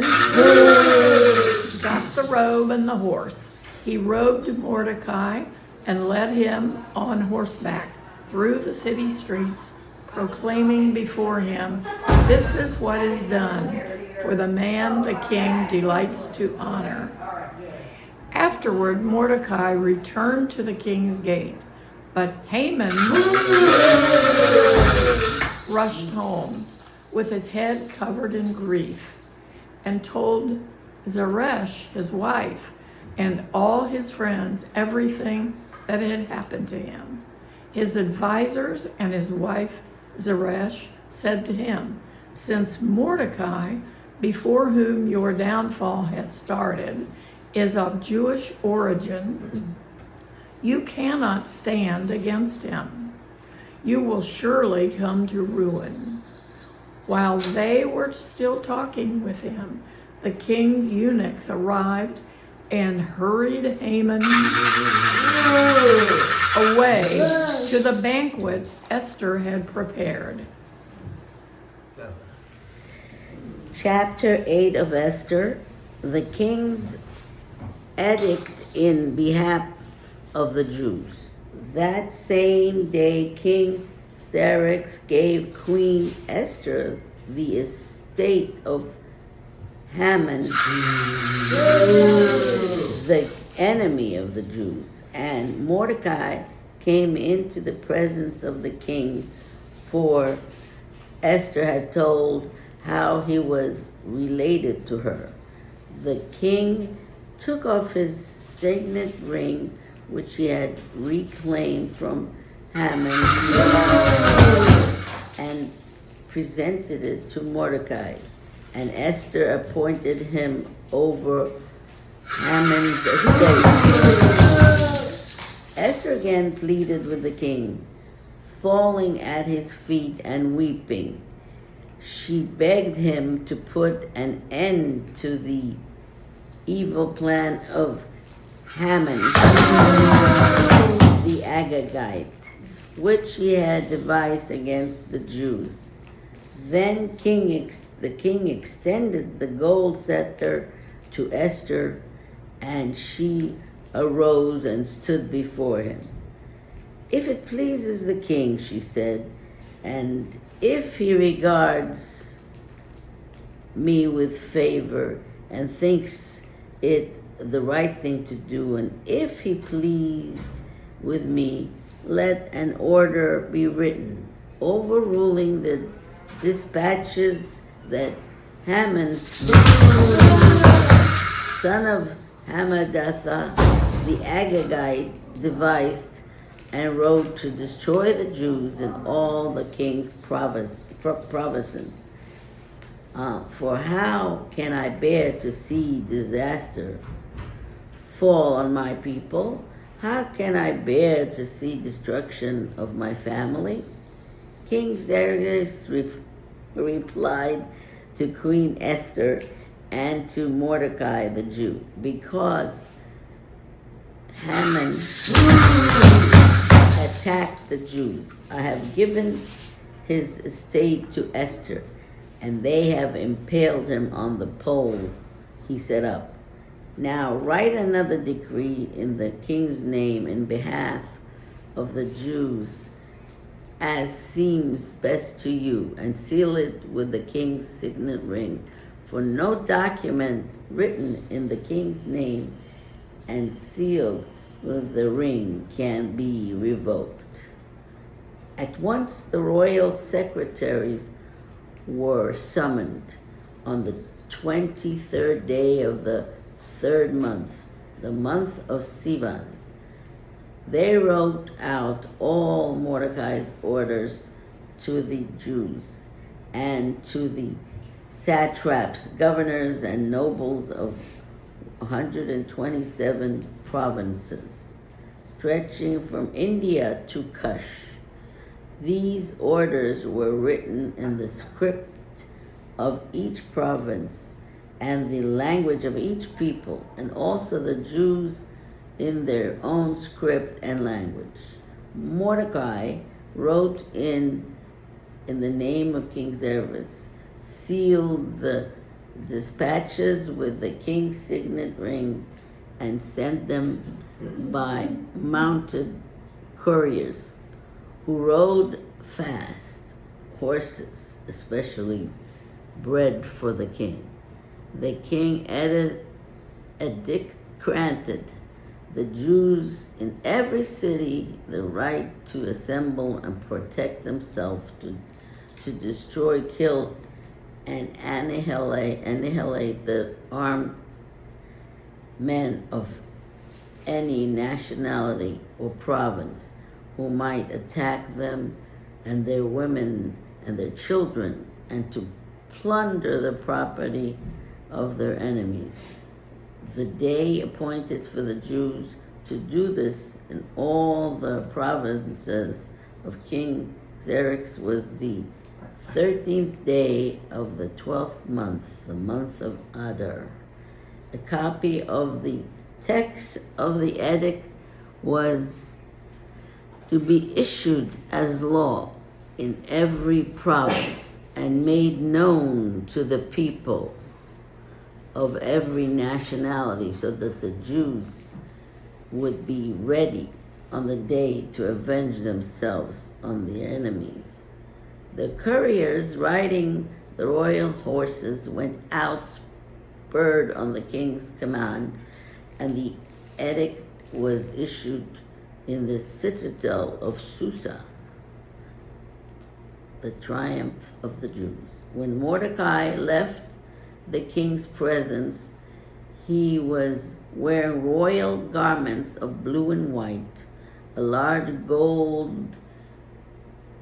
got the robe and the horse. He robed Mordecai and led him on horseback through the city streets, proclaiming before him, "This is what is done for the man the king delights to honor." Afterward, Mordecai returned to the king's gate, but Haman rushed home with his head covered in grief, and told Zeresh, his wife, and all his friends everything that had happened to him. His advisors and his wife Zeresh said to him, "Since Mordecai, before whom your downfall has started, is of Jewish origin, you cannot stand against him. You will surely come to ruin." While they were still talking with him, the king's eunuchs arrived and hurried Haman away to the banquet Esther had prepared. Chapter 8 of Esther, the king's edict in behalf of the Jews. That same day, King Xerxes gave Queen Esther the estate of Haman, the enemy of the Jews, and Mordecai came into the presence of the king, for Esther had told how he was related to her. The king took off his signet ring, which he had reclaimed from Haman, and presented it to Mordecai. And Esther appointed him over Haman's estate. Esther again pleaded with the king, falling at his feet and weeping. She begged him to put an end to the evil plan of Haman, the Agagite, which he had devised against the Jews. Then King the king extended the gold scepter to Esther, and she arose and stood before him. "If it pleases the king," she said, "and if he regards me with favor and thinks it the right thing to do, and if he pleased with me, let an order be written overruling the dispatches that Haman, son of Hammedatha, the Agagite, devised and wrote to destroy the Jews in all the king's provinces. For how can I bear to see disaster fall on my people? How can I bear to see destruction of my family?" King Xerxes replied to Queen Esther and to Mordecai the Jew, "Because Haman attacked the Jews, I have given his estate to Esther, and they have impaled him on the pole he set up. Now write another decree in the king's name in behalf of the Jews as seems best to you, and seal it with the king's signet ring. For no document written in the king's name and sealed with the ring can be revoked." At once the royal secretaries were summoned on the 23rd day of the 3rd month, the month of Sivan. They wrote out all Mordecai's orders to the Jews and to the satraps, governors, and nobles of 127 provinces, stretching from India to Kush. These orders were written in the script of each province and the language of each people, and also the Jews in their own script and language. Mordecai wrote in the name of King Xerxes, sealed the dispatches with the king's signet ring, and sent them by mounted couriers who rode fast horses, especially bred for the king. The king granted the Jews in every city the right to assemble and protect themselves, to destroy, kill, and annihilate the armed men of any nationality or province who might attack them and their women and their children, and to plunder the property of their enemies. The day appointed for the Jews to do this in all the provinces of King Xerxes was the 13th day of the 12th month, the month of Adar. A copy of the text of the edict was to be issued as law in every province and made known to the people of every nationality, so that the Jews would be ready on the day to avenge themselves on their enemies. The couriers riding the royal horses went out spurred on the king's command, and the edict was issued in the citadel of Susa, the triumph of the Jews. When Mordecai left the king's presence, he was wearing royal garments of blue and white, a large gold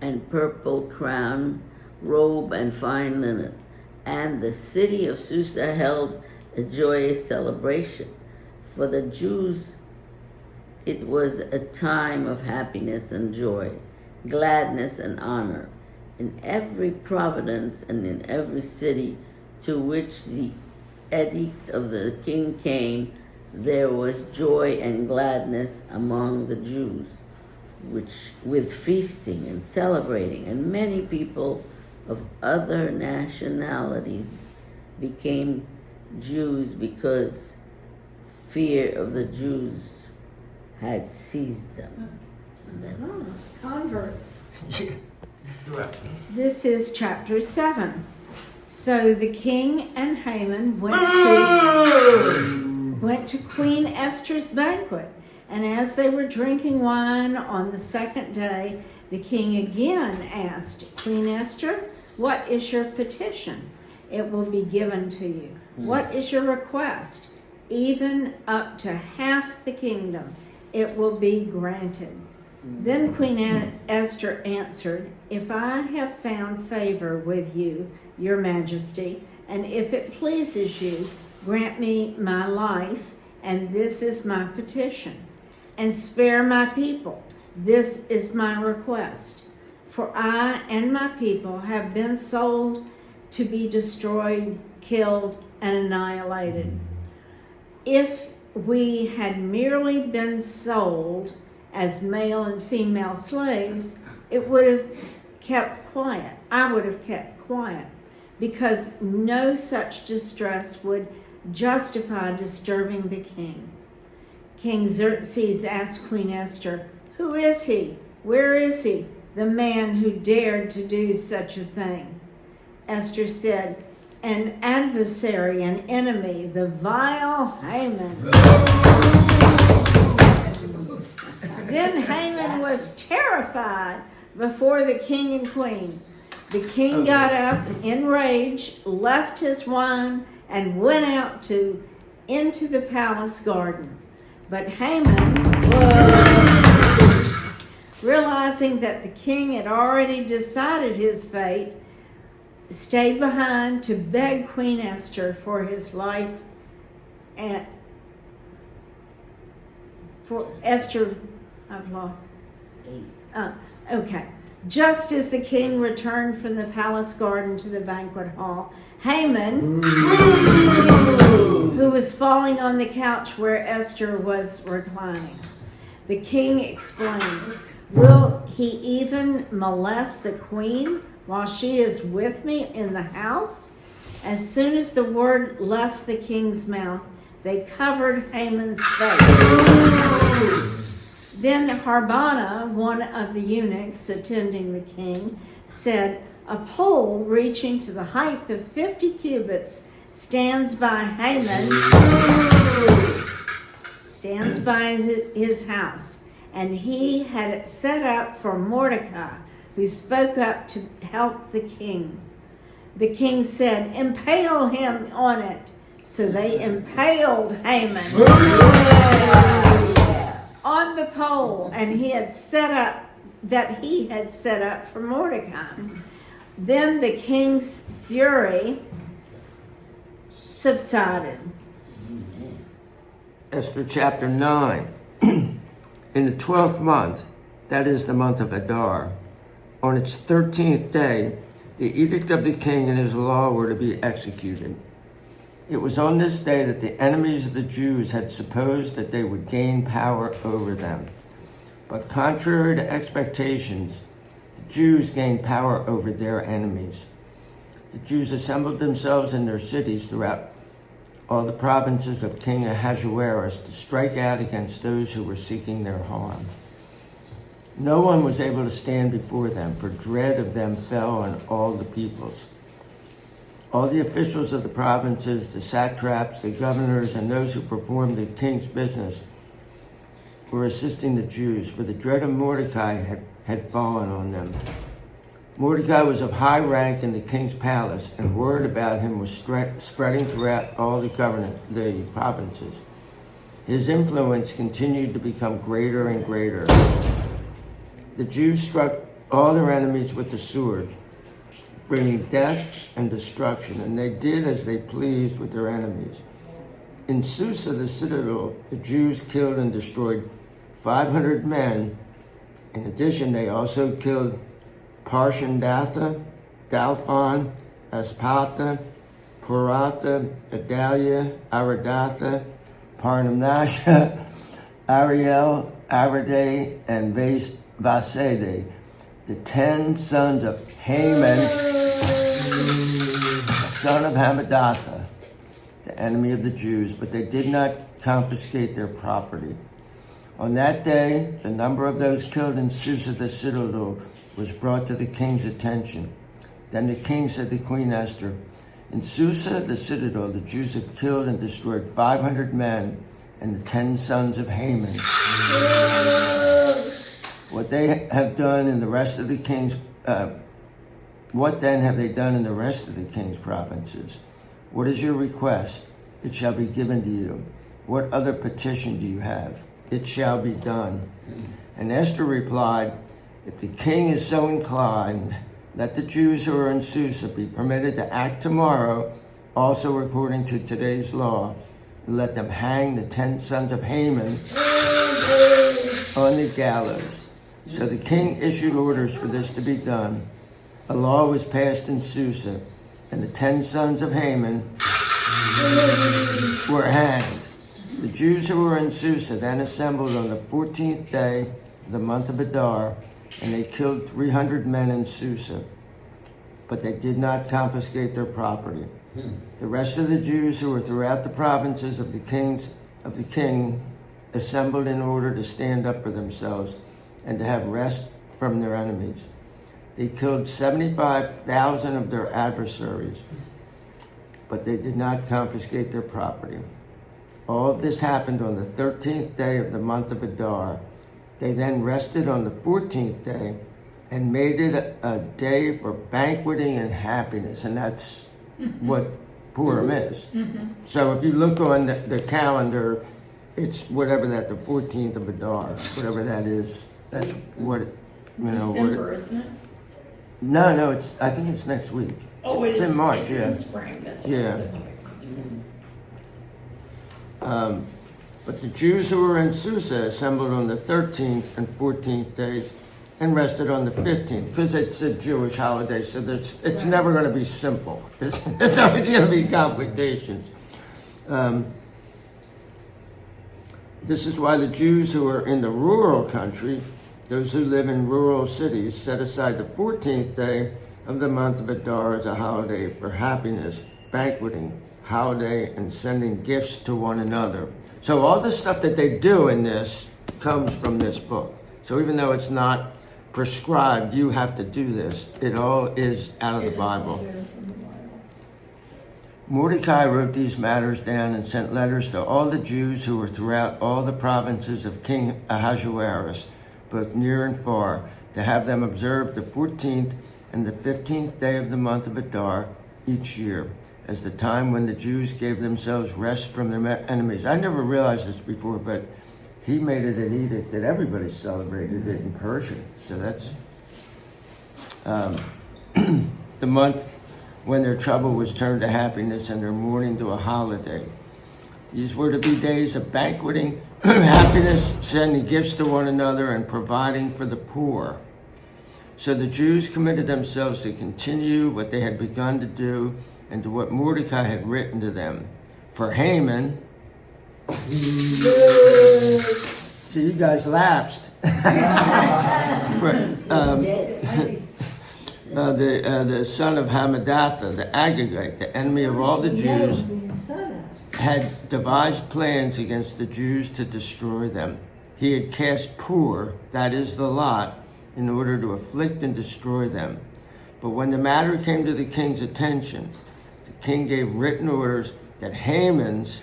and purple crown, robe, and fine linen. And the city of Susa held a joyous celebration. For the Jews, it was a time of happiness and joy, gladness and honor. In every province and in every city to which the edict of the king came, there was joy and gladness among the Jews, which with feasting and celebrating, and many people of other nationalities became Jews because fear of the Jews had seized them. And that's Oh, converts. This is chapter 7. So the king and Haman went to Queen Esther's banquet, and as they were drinking wine on the second day, the king again asked, Queen Esther, what is your petition? It will be given to you. What is your request? Even up to half the kingdom, it will be granted. Then Queen Esther answered, if I have found favor with you, your majesty, and if it pleases you, grant me my life, and this is my petition, and spare my people. This is my request. For I and my people have been sold to be destroyed, killed, and annihilated. If we had merely been sold as male and female slaves, it would have kept quiet. I would have kept quiet, because no such distress would justify disturbing the king. King Xerxes asked Queen Esther, who is he? Where is he, the man who dared to do such a thing? Esther said, an adversary, an enemy, the vile Haman. Then Haman was terrified before the king and queen. The king got up in rage, left his wine, and went out into the palace garden. But Haman realizing that the king had already decided his fate, stayed behind to beg Queen Esther for his life. And for Esther, I've lost. Okay. Just as the king returned from the palace garden to the banquet hall, Haman, who was falling on the couch where Esther was reclining, the king explained, will he even molest the queen while she is with me in the house? As soon as the word left the king's mouth, they covered Haman's face. Then Harbana, one of the eunuchs attending the king, said, a pole reaching to the height of 50 cubits stands by his house, and he had it set up for Mordecai, who spoke up to help the king. The king said, impale him on it. So they impaled Haman on the pole, and he had set up for Mordecai. Then the king's fury subsided. Esther chapter 9. In the 12th month, that is the month of Adar, on its 13th day, the edict of the king and his law were to be executed. It was on this day that the enemies of the Jews had supposed that they would gain power over them. But contrary to expectations, the Jews gained power over their enemies. The Jews assembled themselves in their cities throughout all the provinces of King Ahasuerus to strike out against those who were seeking their harm. No one was able to stand before them, for dread of them fell on all the peoples. All the officials of the provinces, the satraps, the governors, and those who performed the king's business were assisting the Jews, for the dread of Mordecai had fallen on them. Mordecai was of high rank in the king's palace, and word about him was spreading throughout all the provinces. His influence continued to become greater and greater. The Jews struck all their enemies with the sword, bringing death and destruction, and they did as they pleased with their enemies. In Susa, the citadel, the Jews killed and destroyed 500 men. In addition, they also killed Parshandatha, Dalphon, Aspatha, Poratha, Adalia, Aradatha, Parnasha, Ariel, Arade, and Vasede. the 10 sons of Haman, son of Hammedatha, the enemy of the Jews, but they did not confiscate their property. On that day, the number of those killed in Susa the citadel was brought to the king's attention. Then the king said to Queen Esther, in Susa the citadel, the Jews have killed and destroyed 500 men and the 10 sons of Haman. What they have done in the rest of the king's, what then have they done in the rest of the king's provinces? What is your request? It shall be given to you. What other petition do you have? It shall be done. And Esther replied, if the king is so inclined, let the Jews who are in Susa be permitted to act tomorrow, also according to today's law, and let them hang the 10 sons of Haman on the gallows. So the king issued orders for this to be done. A law was passed in Susa, and the 10 sons of Haman were hanged. The Jews who were in Susa then assembled on the 14th day of the month of Adar, and they killed 300 men in Susa, but they did not confiscate their property. The rest of the Jews who were throughout the provinces of the king assembled in order to stand up for themselves and to have rest from their enemies. They killed 75,000 of their adversaries, but they did not confiscate their property. All of this happened on the 13th day of the month of Adar. They then rested on the 14th day and made it a day for banqueting and happiness, and that's what Purim is. So if you look on the calendar, it's whatever that, the 14th of Adar, whatever that is. That's what, December, isn't it? No, I think it's next week. Oh, it's in March, it's yeah. in spring. That's Yeah. right. But the Jews who were in Susa assembled on the 13th and 14th days and rested on the 15th, because it's a Jewish holiday, so it's never going to be simple. It's always going to be complications. This is why the Jews who are in the rural country, those who live in rural cities, set aside the 14th day of the month of Adar as a holiday for happiness, banqueting, holiday, and sending gifts to one another. So all the stuff that they do in this comes from this book. So even though it's not prescribed, you have to do this. It all is out of the Bible. Mordecai wrote these matters down and sent letters to all the Jews who were throughout all the provinces of King Ahasuerus, both near and far, to have them observe the 14th and the 15th day of the month of Adar each year, as the time when the Jews gave themselves rest from their enemies. I never realized this before, but he made it an edict that everybody celebrated it in Persia. So that's the month when their trouble was turned to happiness and their mourning to a holiday. These were to be days of banqueting, happiness, sending gifts to one another, and providing for the poor. So the Jews committed themselves to continue what they had begun to do and to what Mordecai had written to them. For Haman, see, you guys lapsed. The son of Hammedatha, the Agagite, the enemy of all the Jews, had devised plans against the Jews to destroy them. He had cast Pur, that is the lot, in order to afflict and destroy them. But when the matter came to the king's attention, the king gave written orders that Haman's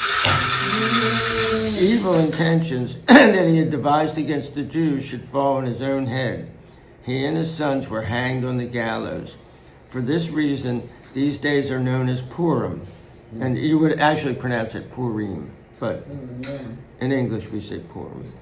evil intentions that he had devised against the Jews should fall on his own head. He and his sons were hanged on the gallows. For this reason, these days are known as Purim. And you would actually pronounce it Purim, but in English we say Purim,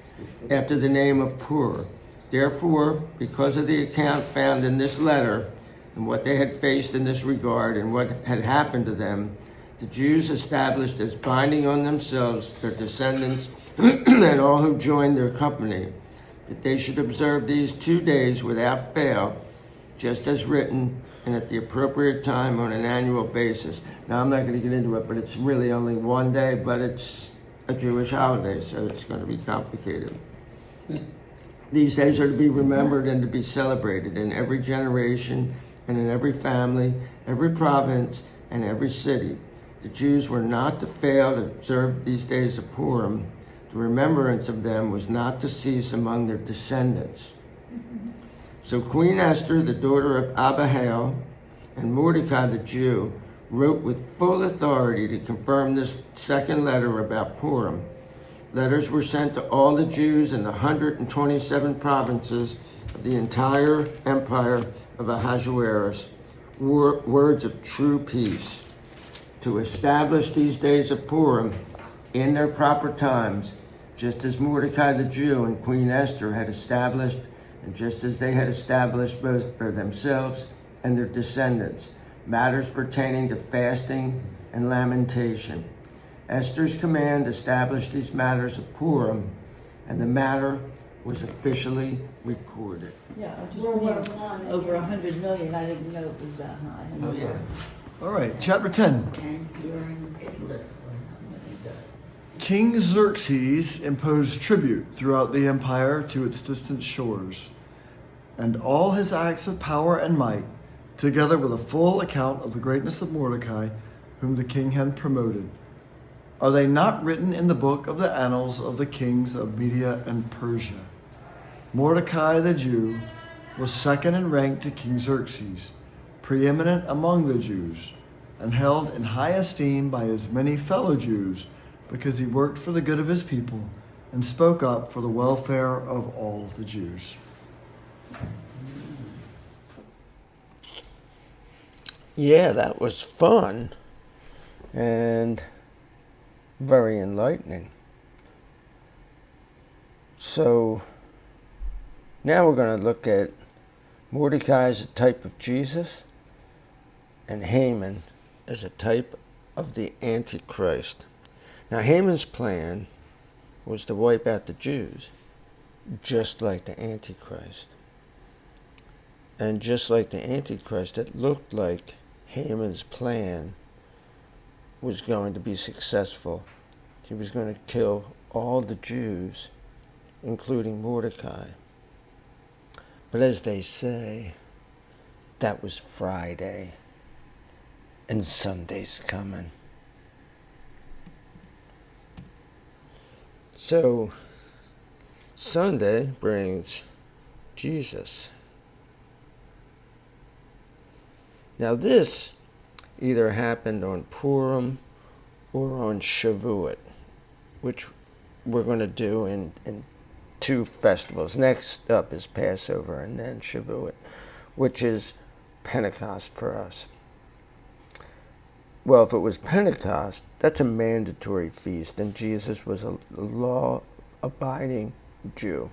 after the name of Pur. Therefore, because of the account found in this letter and what they had faced in this regard and what had happened to them, the Jews established as binding on themselves, their descendants, and all who joined their company, that they should observe these 2 days without fail, just as written and at the appropriate time on an annual basis. Now, I'm not going to get into it, but it's really only 1 day, but it's a Jewish holiday, so it's going to be complicated. These days are to be remembered and to be celebrated in every generation and in every family, every province, and every city. The Jews were not to fail to observe these days of Purim. The remembrance of them was not to cease among their descendants. So Queen Esther, the daughter of Abihail, and Mordecai the Jew wrote with full authority to confirm this second letter about Purim. Letters were sent to all the Jews in the 127 provinces of the entire empire of Ahasuerus, words of true peace, to establish these days of Purim in their proper times, just as Mordecai the Jew and Queen Esther had established, and just as they had established both for themselves and their descendants, matters pertaining to fasting and lamentation. Esther's command established these matters of Purim, and the matter was officially recorded. Yeah, I just knew over 100 million. I didn't know it was that high. Oh, yeah. All right, chapter 10. And during Hitler. King Xerxes imposed tribute throughout the empire to its distant shores, and all his acts of power and might, together with a full account of the greatness of Mordecai, whom the king had promoted. Are they not written in the book of the annals of the kings of Media and Persia? Mordecai the Jew was second in rank to King Xerxes, preeminent among the Jews, and held in high esteem by his many fellow Jews, because he worked for the good of his people and spoke up for the welfare of all the Jews. Yeah, that was fun and very enlightening. So now we're going to look at Mordecai as a type of Jesus and Haman as a type of the Antichrist. Now, Haman's plan was to wipe out the Jews, just like the Antichrist. And just like the Antichrist, it looked like Haman's plan was going to be successful. He was going to kill all the Jews, including Mordecai. But as they say, that was Friday, and Sunday's coming. So, Sunday brings Jesus. Now this either happened on Purim or on Shavuot, which we're going to do in two festivals. Next up is Passover and then Shavuot, which is Pentecost for us. Well, if it was Pentecost, that's a mandatory feast, and Jesus was a law-abiding Jew.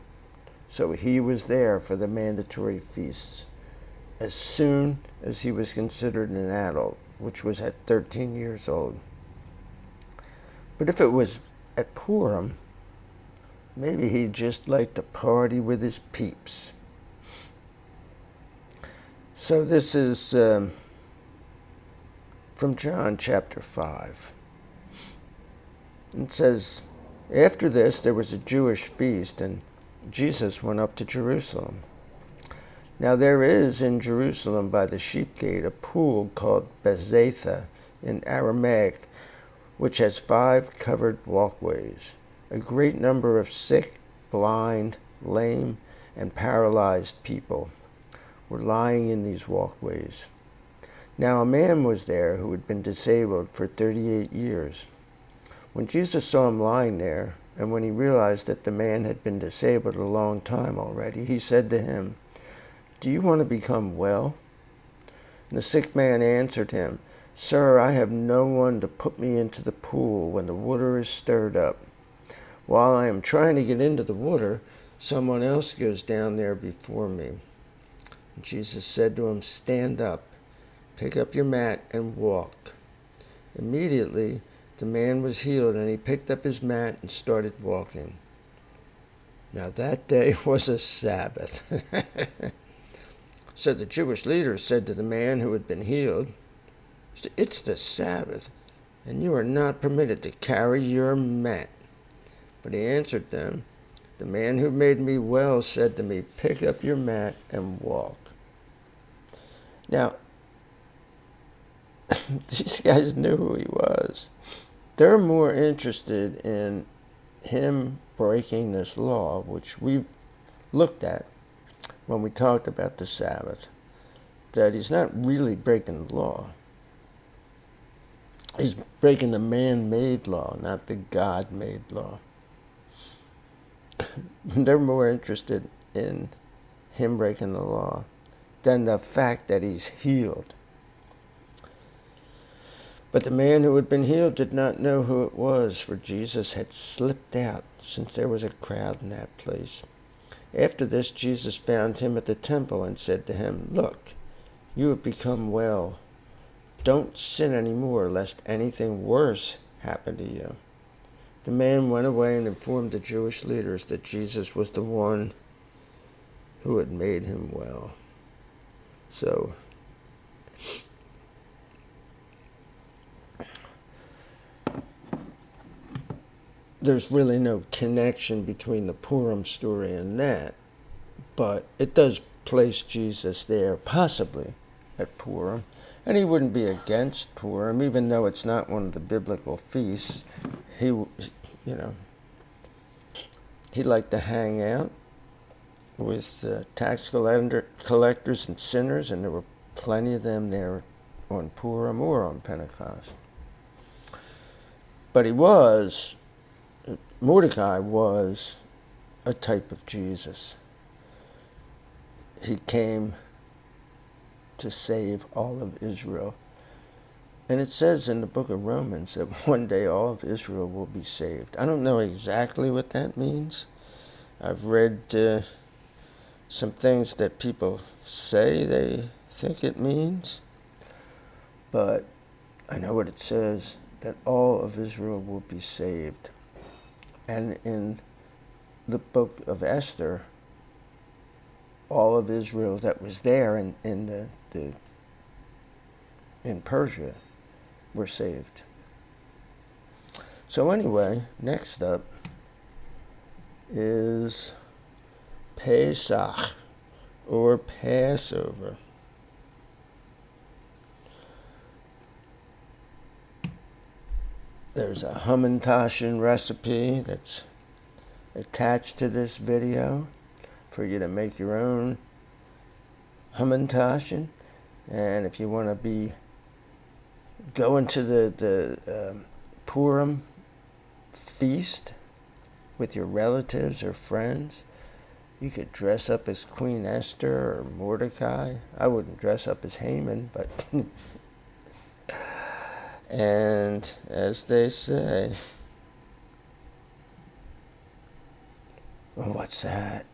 So he was there for the mandatory feasts as soon as he was considered an adult, which was at 13 years old. But if it was at Purim, maybe he just liked to party with his peeps. So this is from John chapter 5. It says, after this there was a Jewish feast, and Jesus went up to Jerusalem. Now there is in Jerusalem by the sheep gate a pool called Bethesda in Aramaic, which has 5 covered walkways. A great number of sick, blind, lame, and paralyzed people were lying in these walkways. Now a man was there who had been disabled for 38 years. When Jesus saw him lying there, and when he realized that the man had been disabled a long time already, he said to him, "Do you want to become well?" And the sick man answered him, "Sir, I have no one to put me into the pool when the water is stirred up. While I am trying to get into the water, someone else goes down there before me." And Jesus said to him, "Stand up, pick up your mat, and walk." Immediately the man was healed, and he picked up his mat and started walking. Now that day was a Sabbath. So the Jewish leaders said to the man who had been healed, "It's the Sabbath, and you are not permitted to carry your mat." But he answered them, The man who made me well said to me, pick up your mat and walk. Now, these guys knew who he was. They're more interested in him breaking this law, which we've looked at when we talked about the Sabbath, that he's not really breaking the law. He's breaking the man-made law, not the God-made law. They're more interested in him breaking the law than the fact that he's healed. But the man who had been healed did not know who it was, for Jesus had slipped out, since there was a crowd in that place. After this, Jesus found him at the temple and said to him, look, you have become well. Don't sin anymore, lest anything worse happen to you. The man went away and informed the Jewish leaders that Jesus was the one who had made him well. So, there's really no connection between the Purim story and that, but it does place Jesus there, possibly at Purim. And he wouldn't be against Purim, even though it's not one of the biblical feasts. He liked to hang out with tax collectors and sinners, and there were plenty of them there on Purim or on Pentecost. But Mordecai was a type of Jesus. He came to save all of Israel. And it says in the book of Romans that one day all of Israel will be saved. I don't know exactly what that means. I've read some things that people say they think it means, but I know what it says, that all of Israel will be saved. And in the book of Esther, all of Israel that was there in Persia were saved. So anyway, next up is Pesach, or Passover. There's a Hamantashen recipe that's attached to this video for you to make your own Hamantashen. And if you want to be going to the Purim feast with your relatives or friends, you could dress up as Queen Esther or Mordecai. I wouldn't dress up as Haman, but and as they say, well, what's that?